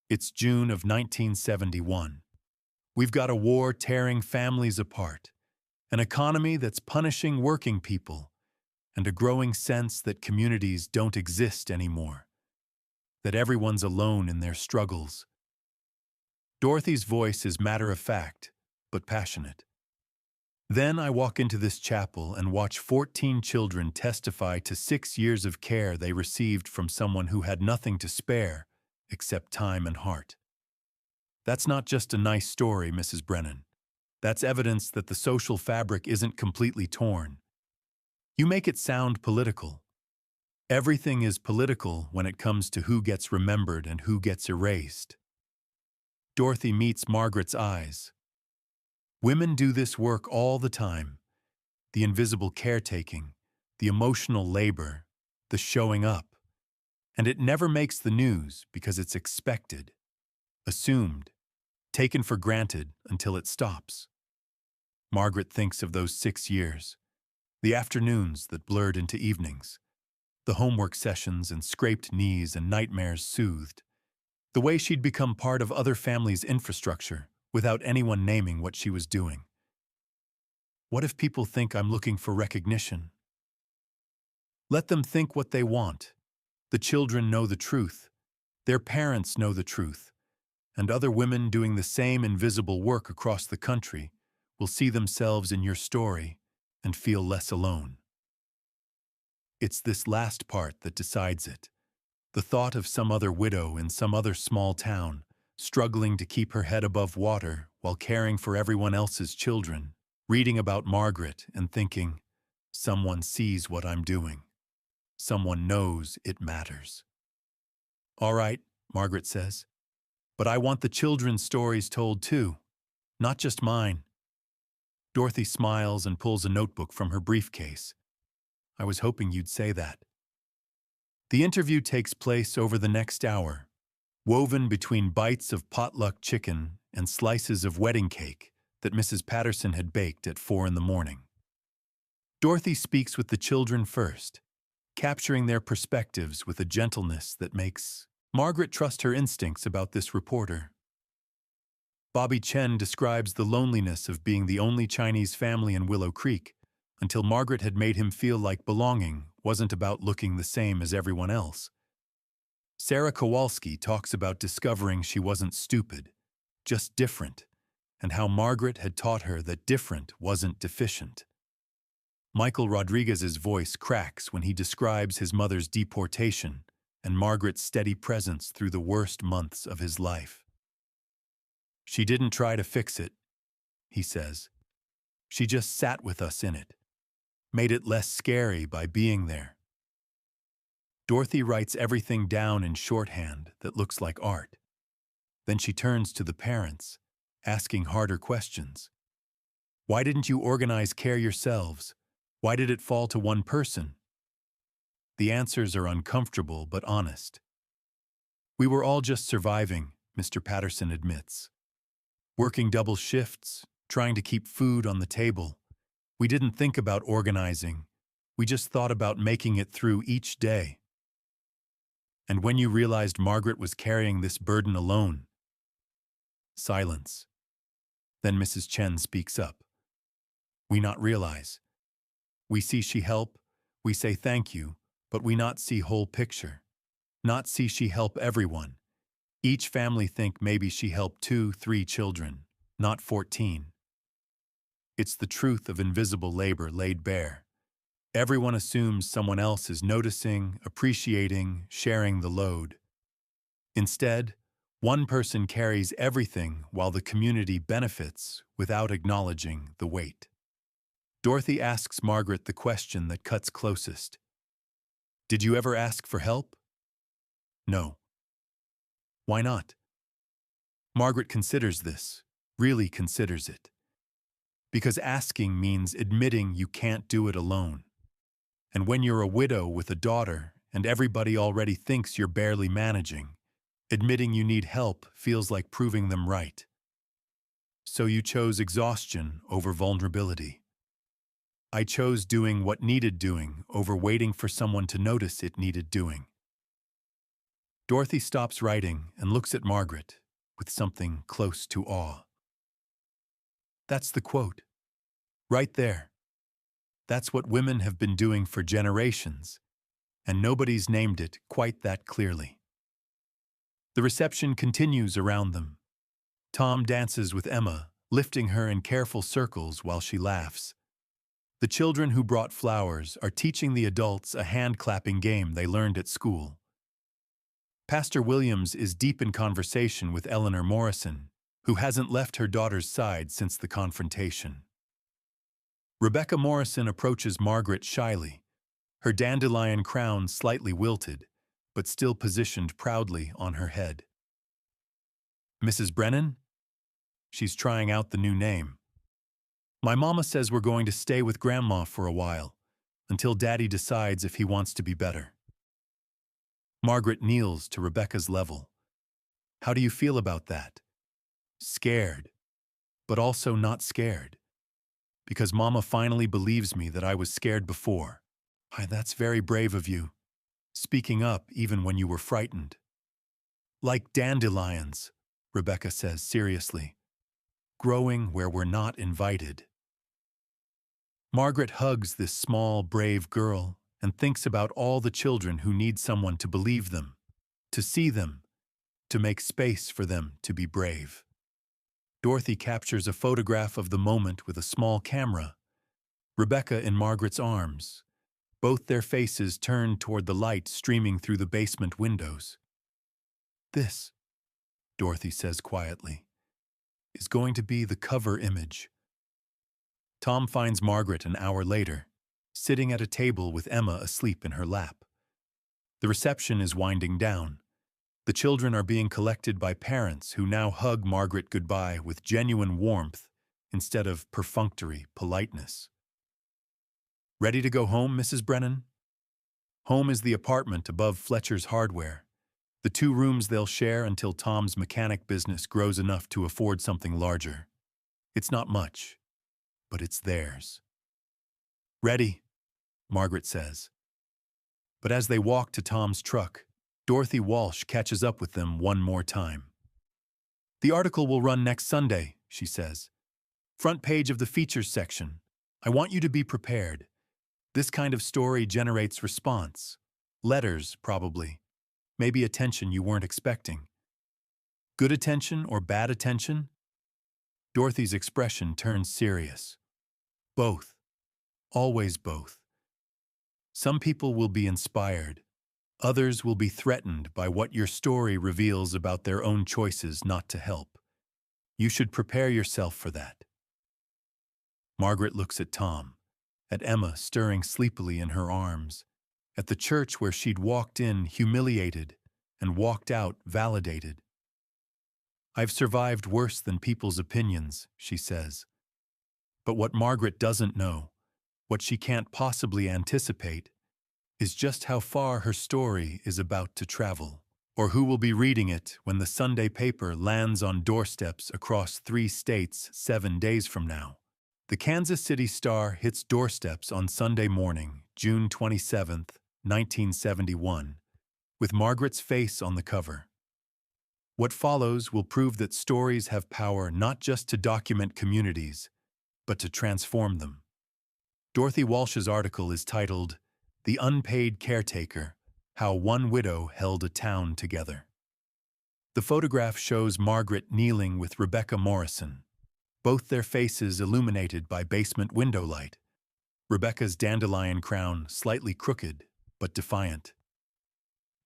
It's June of 1971. We've got a war tearing families apart, an economy that's punishing working people, and a growing sense that communities don't exist anymore, that everyone's alone in their struggles. Dorothy's voice is matter-of-fact, but passionate. Then I walk into this chapel and watch 14 children testify to 6 years of care they received from someone who had nothing to spare except time and heart. That's not just a nice story, Mrs. Brennan. That's evidence that the social fabric isn't completely torn. You make it sound political. Everything is political when it comes to who gets remembered and who gets erased. Dorothy meets Margaret's eyes. Women do this work all the time. The invisible caretaking, the emotional labor, the showing up. And it never makes the news because it's expected, assumed, taken for granted until it stops. Margaret thinks of those 6 years, the afternoons that blurred into evenings, the homework sessions and scraped knees and nightmares soothed, the way she'd become part of other families' infrastructure without anyone naming what she was doing. What if people think I'm looking for recognition? Let them think what they want. The children know the truth. Their parents know the truth. And other women doing the same invisible work across the country will see themselves in your story and feel less alone. It's this last part that decides it. The thought of some other widow in some other small town, struggling to keep her head above water while caring for everyone else's children, reading about Margaret and thinking, someone sees what I'm doing. Someone knows it matters. All right, Margaret says, but I want the children's stories told too, not just mine. Dorothy smiles and pulls a notebook from her briefcase. I was hoping you'd say that. The interview takes place over the next hour, woven between bites of potluck chicken and slices of wedding cake that Mrs. Patterson had baked at 4 a.m. Dorothy speaks with the children first, capturing their perspectives with a gentleness that makes Margaret trust her instincts about this reporter. Bobby Chen describes the loneliness of being the only Chinese family in Willow Creek until Margaret had made him feel like belonging wasn't about looking the same as everyone else. Sarah Kowalski talks about discovering she wasn't stupid, just different, and how Margaret had taught her that different wasn't deficient. Michael Rodriguez's voice cracks when he describes his mother's deportation and Margaret's steady presence through the worst months of his life. She didn't try to fix it, he says. She just sat with us in it, made it less scary by being there. Dorothy writes everything down in shorthand that looks like art. Then she turns to the parents, asking harder questions. Why didn't you organize care yourselves? Why did it fall to one person? The answers are uncomfortable but honest. We were all just surviving, Mr. Patterson admits. Working double shifts, trying to keep food on the table. We didn't think about organizing. We just thought about making it through each day. And when you realized Margaret was carrying this burden alone? Silence. Then Mrs. Chen speaks up. We not realize. We see she help, we say thank you, but we not see whole picture. Not see she help everyone. Each family think maybe she helped 2, 3 children, not 14. It's the truth of invisible labor laid bare. Everyone assumes someone else is noticing, appreciating, sharing the load. Instead, one person carries everything while the community benefits without acknowledging the weight. Dorothy asks Margaret the question that cuts closest. Did you ever ask for help? No. Why not? Margaret considers this, really considers it. Because asking means admitting you can't do it alone. And when you're a widow with a daughter and everybody already thinks you're barely managing, admitting you need help feels like proving them right. So you chose exhaustion over vulnerability. I chose doing what needed doing over waiting for someone to notice it needed doing. Dorothy stops writing and looks at Margaret with something close to awe. That's the quote. Right there. That's what women have been doing for generations, and nobody's named it quite that clearly. The reception continues around them. Tom dances with Emma, lifting her in careful circles while she laughs. The children who brought flowers are teaching the adults a hand-clapping game they learned at school. Pastor Williams is deep in conversation with Eleanor Morrison, who hasn't left her daughter's side since the confrontation. Rebecca Morrison approaches Margaret shyly, her dandelion crown slightly wilted, but still positioned proudly on her head. "Mrs. Brennan?" She's trying out the new name. "My mama says we're going to stay with Grandma for a while, until Daddy decides if he wants to be better." Margaret kneels to Rebecca's level. "How do you feel about that?" "Scared, but also not scared. Because Mama finally believes me that I was scared before." "Why, that's very brave of you, speaking up even when you were frightened." "Like dandelions," Rebecca says seriously, "growing where we're not invited." Margaret hugs this small, brave girl and thinks about all the children who need someone to believe them, to see them, to make space for them to be brave. Dorothy captures a photograph of the moment with a small camera. Rebecca in Margaret's arms, both their faces turned toward the light streaming through the basement windows. "This," Dorothy says quietly, "is going to be the cover image." Tom finds Margaret an hour later, sitting at a table with Emma asleep in her lap. The reception is winding down. The children are being collected by parents who now hug Margaret goodbye with genuine warmth instead of perfunctory politeness. "Ready to go home, Mrs. Brennan?" Home is the apartment above Fletcher's Hardware, the 2 rooms they'll share until Tom's mechanic business grows enough to afford something larger. It's not much, but it's theirs. "Ready," Margaret says. But as they walk to Tom's truck, Dorothy Walsh catches up with them one more time. "The article will run next Sunday," she says. "Front page of the features section. I want you to be prepared. This kind of story generates response. Letters, probably. Maybe attention you weren't expecting." "Good attention or bad attention?" Dorothy's expression turns serious. "Both. Always both. Some people will be inspired. Others will be threatened by what your story reveals about their own choices not to help. You should prepare yourself for that." Margaret looks at Tom, at Emma stirring sleepily in her arms, at the church where she'd walked in humiliated and walked out validated. "I've survived worse than people's opinions," she says. But what Margaret doesn't know, what she can't possibly anticipate, is just how far her story is about to travel, or who will be reading it when the Sunday paper lands on doorsteps across 3 states 7 days from now. The Kansas City Star hits doorsteps on Sunday morning, June 27, 1971, with Margaret's face on the cover. What follows will prove that stories have power not just to document communities, but to transform them. Dorothy Walsh's article is titled, "The Unpaid Caretaker: How One Widow Held a Town Together." The photograph shows Margaret kneeling with Rebecca Morrison, both their faces illuminated by basement window light, Rebecca's dandelion crown slightly crooked but defiant.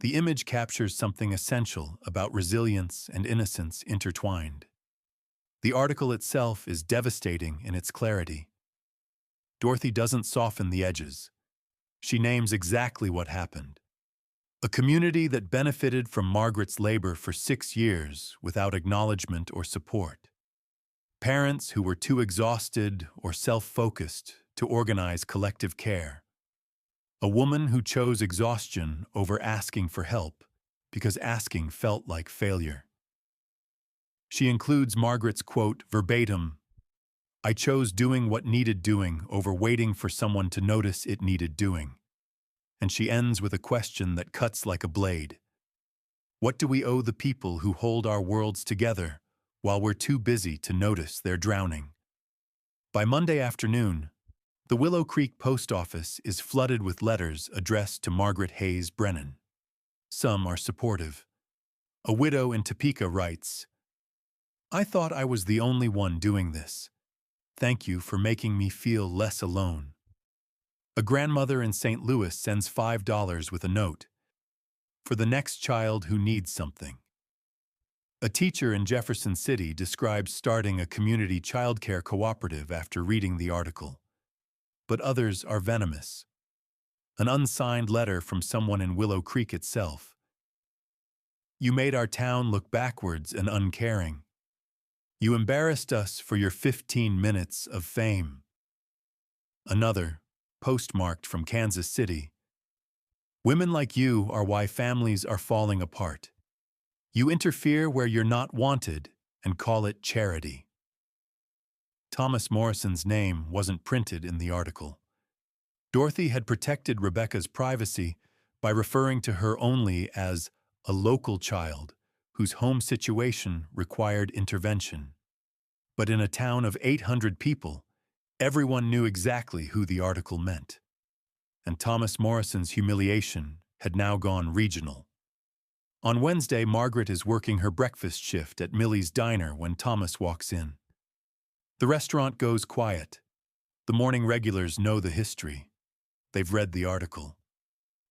The image captures something essential about resilience and innocence intertwined. The article itself is devastating in its clarity. Dorothy doesn't soften the edges. She names exactly what happened. A community that benefited from Margaret's labor for 6 years without acknowledgement or support. Parents who were too exhausted or self-focused to organize collective care. A woman who chose exhaustion over asking for help because asking felt like failure. She includes Margaret's quote verbatim, "I chose doing what needed doing over waiting for someone to notice it needed doing." And she ends with a question that cuts like a blade. What do we owe the people who hold our worlds together while we're too busy to notice they're drowning? By Monday afternoon, The Willow Creek post office is flooded with letters addressed to Margaret Hayes Brennan. Some are supportive. A widow in Topeka writes, "I thought I was the only one doing this. Thank you for making me feel less alone." A grandmother in St. Louis sends $5 with a note, "For the next child who needs something." A teacher in Jefferson City describes starting a community childcare cooperative after reading the article. But others are venomous. An unsigned letter from someone in Willow Creek itself. "You made our town look backwards and uncaring. You embarrassed us for your 15 minutes of fame." Another, postmarked from Kansas City. "Women like you are why families are falling apart. You interfere where you're not wanted and call it charity." Thomas Morrison's name wasn't printed in the article. Dorothy had protected Rebecca's privacy by referring to her only as a local child whose home situation required intervention. But in a town of 800 people, everyone knew exactly who the article meant. And Thomas Morrison's humiliation had now gone regional. On Wednesday, Margaret is working her breakfast shift at Millie's Diner when Thomas walks in. The restaurant goes quiet. The morning regulars know the history. They've read the article.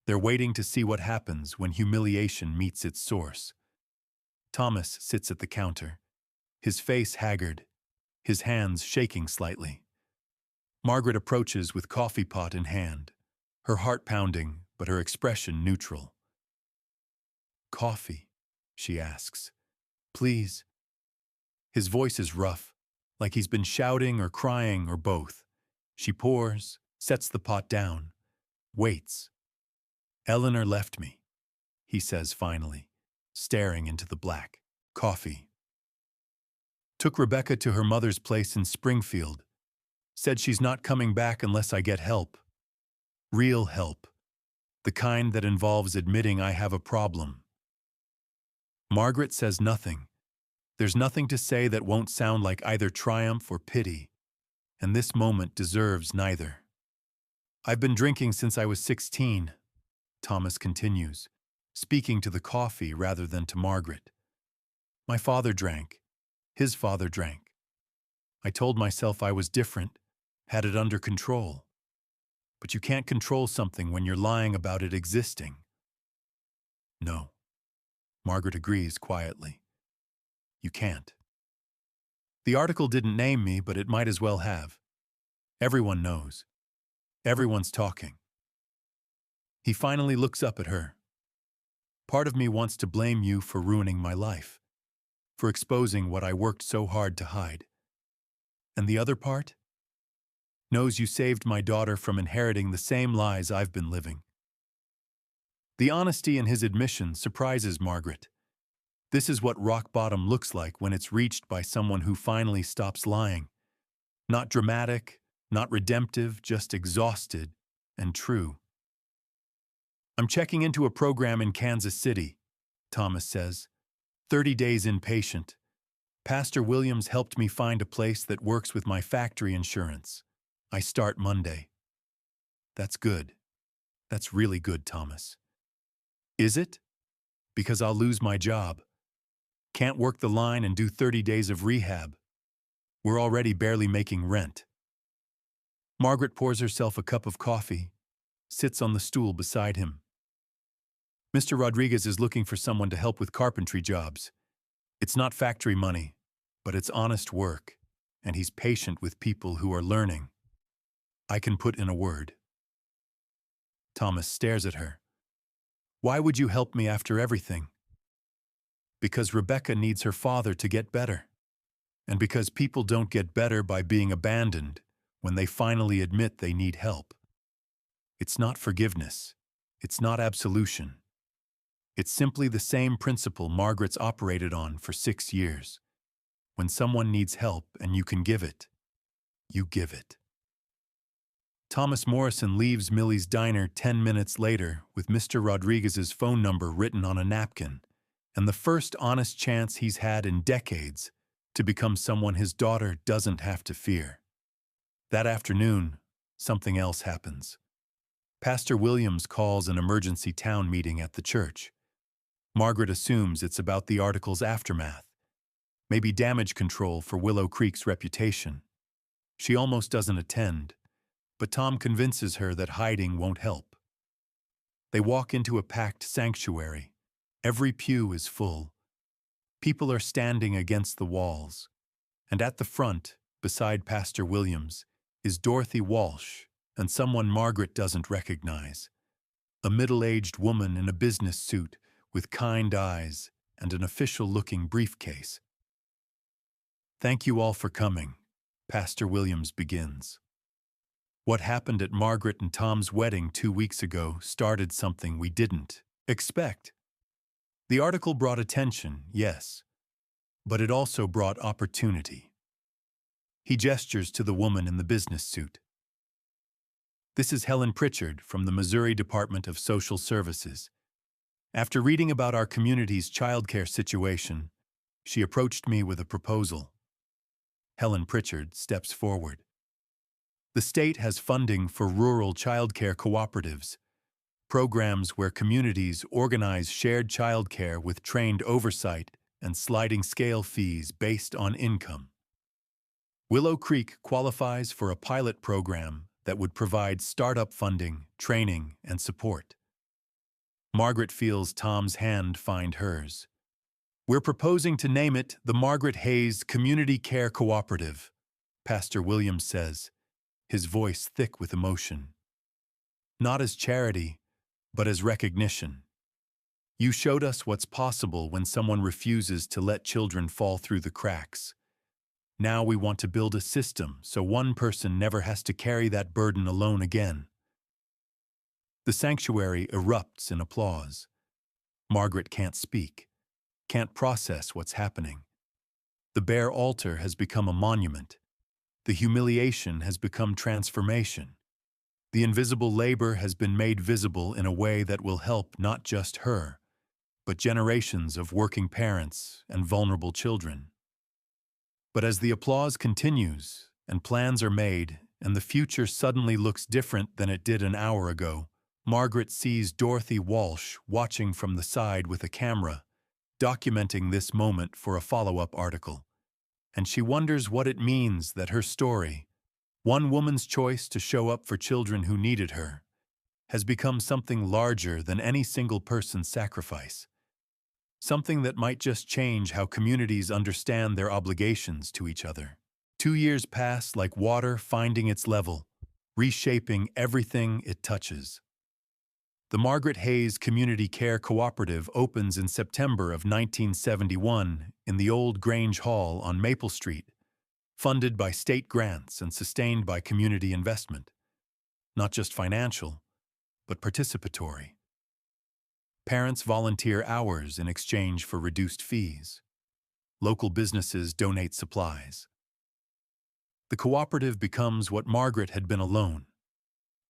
They're waiting to see what happens when humiliation meets its source. Thomas sits at the counter, his face haggard, his hands shaking slightly. Margaret approaches with coffee pot in hand, her heart pounding, but her expression neutral. "Coffee?" she asks. "Please." His voice is rough, like he's been shouting or crying or both. She pours, sets the pot down, waits. "Eleanor left me," he says finally, staring into the black. "Coffee. Took Rebecca to her mother's place in Springfield. Said she's not coming back unless I get help. Real help. The kind that involves admitting I have a problem." Margaret says nothing. There's nothing to say that won't sound like either triumph or pity, and this moment deserves neither. "I've been drinking since I was 16, Thomas continues, speaking to the coffee rather than to Margaret. "My father drank. His father drank. I told myself I was different, had it under control. But you can't control something when you're lying about it existing." "No," Margaret agrees quietly. "You can't. The article didn't name me, but it might as well have. Everyone knows. Everyone's talking." He finally looks up at her. "Part of me wants to blame you for ruining my life, for exposing what I worked so hard to hide. And the other part knows you saved my daughter from inheriting the same lies I've been living." The honesty in his admission surprises Margaret. This is what rock bottom looks like when it's reached by someone who finally stops lying. Not dramatic, not redemptive, just exhausted and true. "I'm checking into a program in Kansas City," Thomas says. 30 days inpatient. Pastor Williams helped me find a place that works with my factory insurance. I start Monday." "That's good. That's really good, Thomas." "Is it? Because I'll lose my job. Can't work the line and do 30 days of rehab. We're already barely making rent." Margaret pours herself a cup of coffee, sits on the stool beside him. "Mr. Rodriguez is looking for someone to help with carpentry jobs. It's not factory money, but it's honest work, and he's patient with people who are learning. I can put in a word." Thomas stares at her. "Why would you help me after everything?" "Because Rebecca needs her father to get better. And because people don't get better by being abandoned when they finally admit they need help. It's not forgiveness. It's not absolution. It's simply the same principle Margaret's operated on for 6 years. When someone needs help and you can give it, you give it." Thomas Morrison leaves Millie's Diner 10 minutes later with Mr. Rodriguez's phone number written on a napkin, and the first honest chance he's had in decades to become someone his daughter doesn't have to fear. That afternoon, something else happens. Pastor Williams calls an emergency town meeting at the church. Margaret assumes it's about the article's aftermath, maybe damage control for Willow Creek's reputation. She almost doesn't attend, but Tom convinces her that hiding won't help. They walk into a packed sanctuary. Every pew is full. People are standing against the walls. And at the front, beside Pastor Williams, is Dorothy Walsh and someone Margaret doesn't recognize. A middle-aged woman in a business suit with kind eyes and an official-looking briefcase. "Thank you all for coming," Pastor Williams begins. "What happened at Margaret and Tom's wedding 2 weeks ago started something we didn't expect. The article brought attention, yes, but it also brought opportunity." He gestures to the woman in the business suit. "This is Helen Pritchard from the Missouri Department of Social Services. After reading about our community's childcare situation, she approached me with a proposal." Helen Pritchard steps forward. "The state has funding for rural childcare cooperatives, programs where communities organize shared childcare with trained oversight and sliding scale fees based on income. Willow Creek qualifies for a pilot program that would provide startup funding, training, and support." Margaret feels Tom's hand find hers. "We're proposing to name it the Margaret Hayes Community Care Cooperative," Pastor Williams says, his voice thick with emotion. "Not as charity, but as recognition. You showed us what's possible when someone refuses to let children fall through the cracks. Now we want to build a system so one person never has to carry that burden alone again." The sanctuary erupts in applause. Margaret can't speak, can't process what's happening. The bare altar has become a monument. The humiliation has become transformation. The invisible labor has been made visible in a way that will help not just her, but generations of working parents and vulnerable children. But as the applause continues, and plans are made, and the future suddenly looks different than it did an hour ago, Margaret sees Dorothy Walsh watching from the side with a camera, documenting this moment for a follow-up article. And she wonders what it means that her story, one woman's choice to show up for children who needed her, has become something larger than any single person's sacrifice. Something that might just change how communities understand their obligations to each other. 2 years pass like water finding its level, reshaping everything it touches. The Margaret Hayes Community Care Cooperative opens in September of 1971 in the old Grange Hall on Maple Street, funded by state grants and sustained by community investment. Not just financial, but participatory. Parents volunteer hours in exchange for reduced fees. Local businesses donate supplies. The cooperative becomes what Margaret had been alone.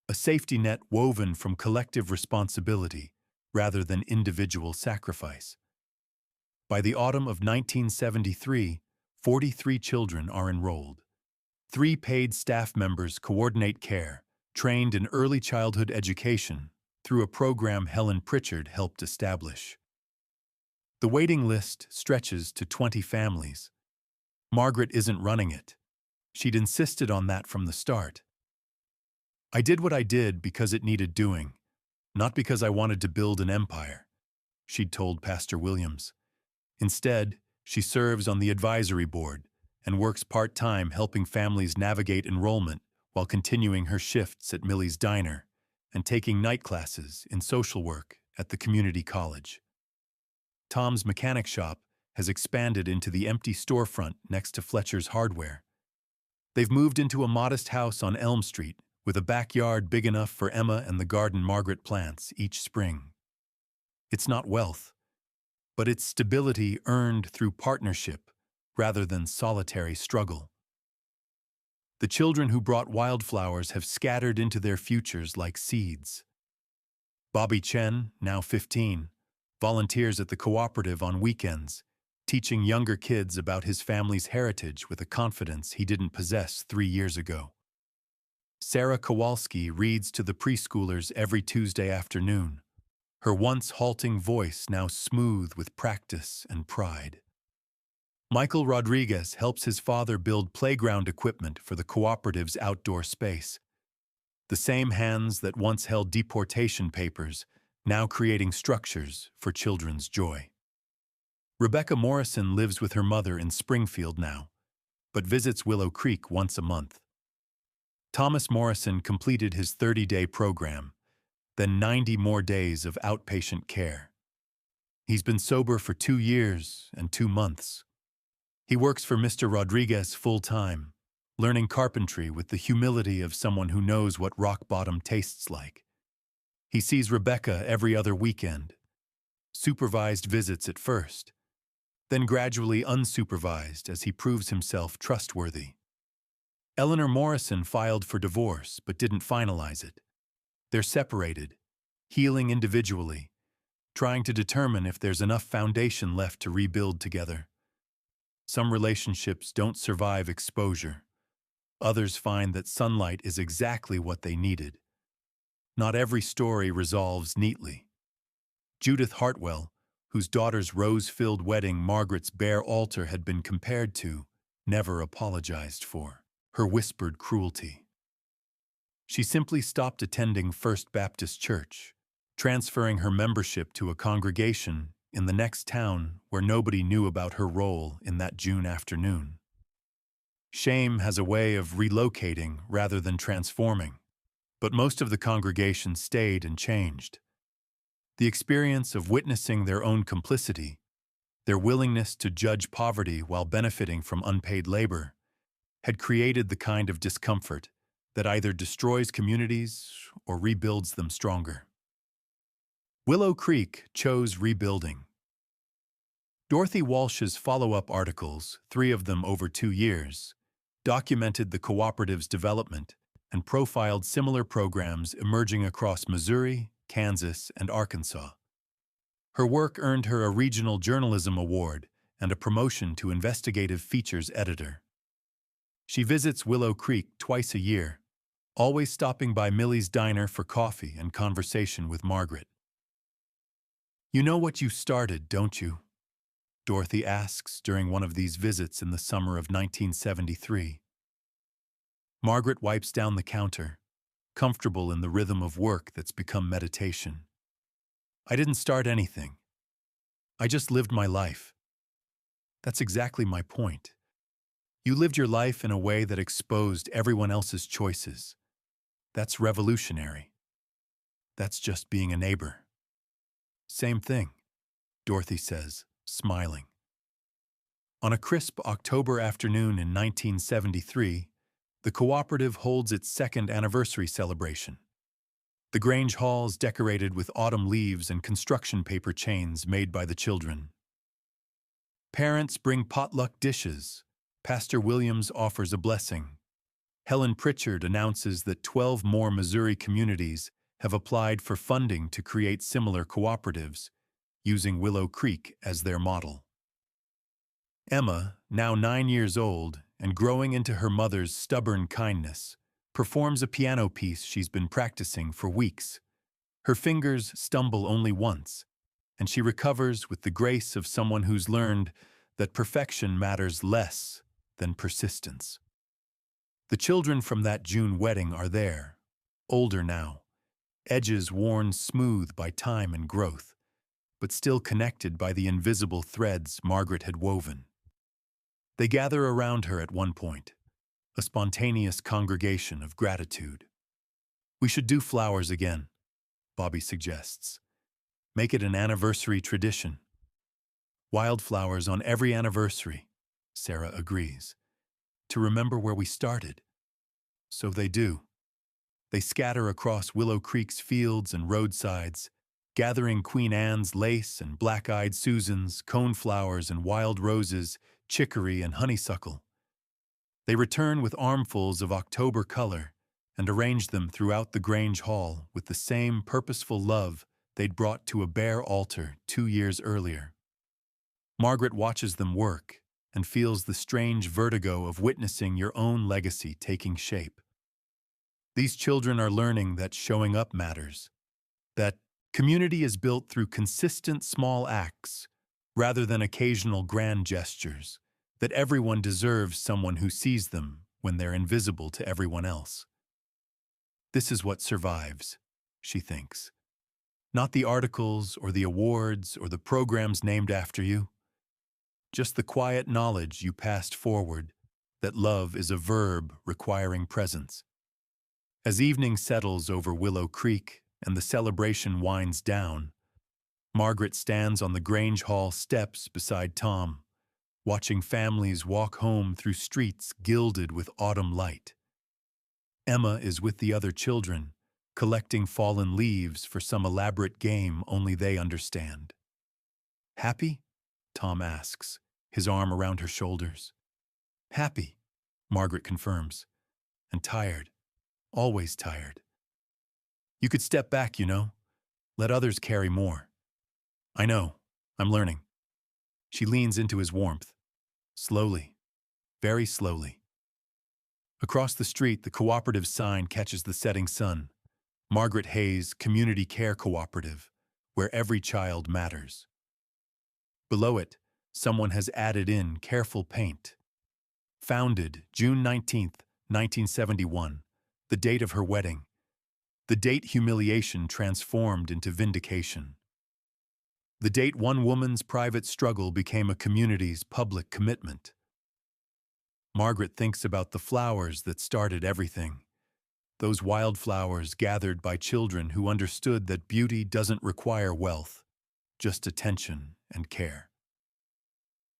A safety net woven from collective responsibility rather than individual sacrifice. By the autumn of 1973, 43 children are enrolled. 3 paid staff members coordinate care, trained in early childhood education through a program Helen Pritchard helped establish. The waiting list stretches to 20 families. Margaret isn't running it. She'd insisted on that from the start. "I did what I did because it needed doing, not because I wanted to build an empire," she'd told Pastor Williams. Instead, she serves on the advisory board and works part-time helping families navigate enrollment while continuing her shifts at Millie's Diner and taking night classes in social work at the community college. Tom's mechanic shop has expanded into the empty storefront next to Fletcher's Hardware. They've moved into a modest house on Elm Street with a backyard big enough for Emma and the garden Margaret plants each spring. It's not wealth, but it's stability earned through partnership rather than solitary struggle. The children who brought wildflowers have scattered into their futures like seeds. Bobby Chen, now 15, volunteers at the cooperative on weekends, teaching younger kids about his family's heritage with a confidence he didn't possess 3 years ago. Sarah Kowalski reads to the preschoolers every Tuesday afternoon, her once halting voice now smooth with practice and pride. Michael Rodriguez helps his father build playground equipment for the cooperative's outdoor space. The same hands that once held deportation papers, now creating structures for children's joy. Rebecca Morrison lives with her mother in Springfield now, but visits Willow Creek once a month. Thomas Morrison completed his 30-day program, then 90 more days of outpatient care. He's been sober for 2 years and 2 months. He works for Mr. Rodriguez full-time, learning carpentry with the humility of someone who knows what rock bottom tastes like. He sees Rebecca every other weekend, supervised visits at first, then gradually unsupervised as he proves himself trustworthy. Eleanor Morrison filed for divorce but didn't finalize it. They're separated, healing individually, trying to determine if there's enough foundation left to rebuild together. Some relationships don't survive exposure. Others find that sunlight is exactly what they needed. Not every story resolves neatly. Judith Hartwell, whose daughter's rose-filled wedding Margaret's bare altar had been compared to, never apologized for her whispered cruelty. She simply stopped attending First Baptist Church, transferring her membership to a congregation in the next town where nobody knew about her role in that June afternoon. Shame has a way of relocating rather than transforming, but most of the congregation stayed and changed. The experience of witnessing their own complicity, their willingness to judge poverty while benefiting from unpaid labor, had created the kind of discomfort that either destroys communities or rebuilds them stronger. Willow Creek chose rebuilding. Dorothy Walsh's follow-up articles, 3 of them over 2 years, documented the cooperative's development and profiled similar programs emerging across Missouri, Kansas, and Arkansas. Her work earned her a regional journalism award and a promotion to investigative features editor. She visits Willow Creek twice a year, always stopping by Millie's Diner for coffee and conversation with Margaret. "You know what you started, don't you?" Dorothy asks during one of these visits in the summer of 1973. Margaret wipes down the counter, comfortable in the rhythm of work that's become meditation. "I didn't start anything. I just lived my life." "That's exactly my point. You lived your life in a way that exposed everyone else's choices. That's revolutionary. That's just being a neighbor." "Same thing," Dorothy says, smiling. On a crisp October afternoon in 1973, the cooperative holds its 2nd anniversary celebration. The Grange halls decorated with autumn leaves and construction paper chains made by the children. Parents bring potluck dishes. Pastor Williams offers a blessing. Helen Pritchard announces that 12 more Missouri communities have applied for funding to create similar cooperatives, using Willow Creek as their model. Emma, now 9 years old and growing into her mother's stubborn kindness, performs a piano piece she's been practicing for weeks. Her fingers stumble only once, and she recovers with the grace of someone who's learned that perfection matters less than persistence. The children from that June wedding are there, older now, edges worn smooth by time and growth, but still connected by the invisible threads Margaret had woven. They gather around her at one point, a spontaneous congregation of gratitude. "We should do flowers again," Bobby suggests. "Make it an anniversary tradition." "Wildflowers on every anniversary," Sarah agrees. "To remember where we started." So they do. They scatter across Willow Creek's fields and roadsides, gathering Queen Anne's lace and black-eyed Susans, coneflowers and wild roses, chicory and honeysuckle. They return with armfuls of October color and arrange them throughout the Grange Hall with the same purposeful love they'd brought to a bare altar 2 years earlier. Margaret watches them work and feels the strange vertigo of witnessing your own legacy taking shape. These children are learning that showing up matters, that community is built through consistent small acts rather than occasional grand gestures, that everyone deserves someone who sees them when they're invisible to everyone else. This is what survives, she thinks. Not the articles or the awards or the programs named after you, just the quiet knowledge you passed forward that love is a verb requiring presence. As evening settles over Willow Creek and the celebration winds down, Margaret stands on the Grange Hall steps beside Tom, watching families walk home through streets gilded with autumn light. Emma is with the other children, collecting fallen leaves for some elaborate game only they understand. Happy? Tom asks, his arm around her shoulders. Happy, Margaret confirms. And tired. Always tired. You could step back, you know. Let others carry more. I know. I'm learning. She leans into his warmth. Slowly. Very slowly. Across the street, the cooperative sign catches the setting sun. Margaret Hayes Community Care Cooperative, where every child matters. Below it, someone has added in careful paint. Founded June 19th, 1971, the date of her wedding. The date humiliation transformed into vindication. The date one woman's private struggle became a community's public commitment. Margaret thinks about the flowers that started everything. Those wildflowers gathered by children who understood that beauty doesn't require wealth, just attention and care.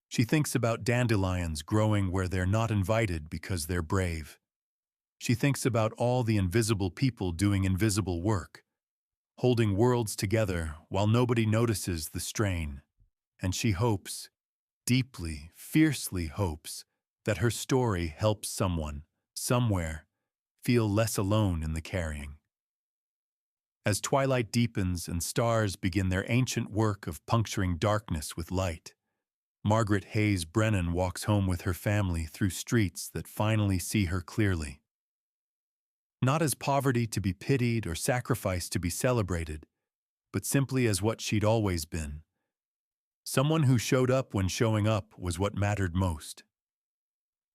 She thinks about dandelions growing where they're not invited because they're brave. She thinks about all the invisible people doing invisible work, holding worlds together while nobody notices the strain. And she hopes, deeply, fiercely hopes, that her story helps someone, somewhere, feel less alone in the carrying. As twilight deepens and stars begin their ancient work of puncturing darkness with light, Margaret Hayes Brennan walks home with her family through streets that finally see her clearly. Not as poverty to be pitied or sacrifice to be celebrated, but simply as what she'd always been. Someone who showed up when showing up was what mattered most.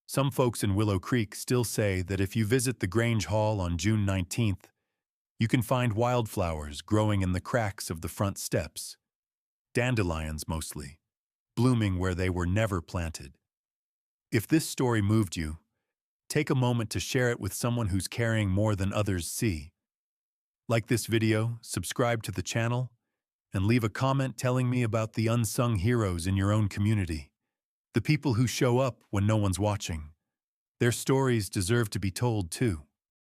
Some folks in Willow Creek still say that if you visit the Grange Hall on June 19th, you can find wildflowers growing in the cracks of the front steps. Dandelions mostly, blooming where they were never planted. If this story moved you, take a moment to share it with someone who's carrying more than others see. Like this video, subscribe to the channel, and leave a comment telling me about the unsung heroes in your own community. The people who show up when no one's watching. Their stories deserve to be told too.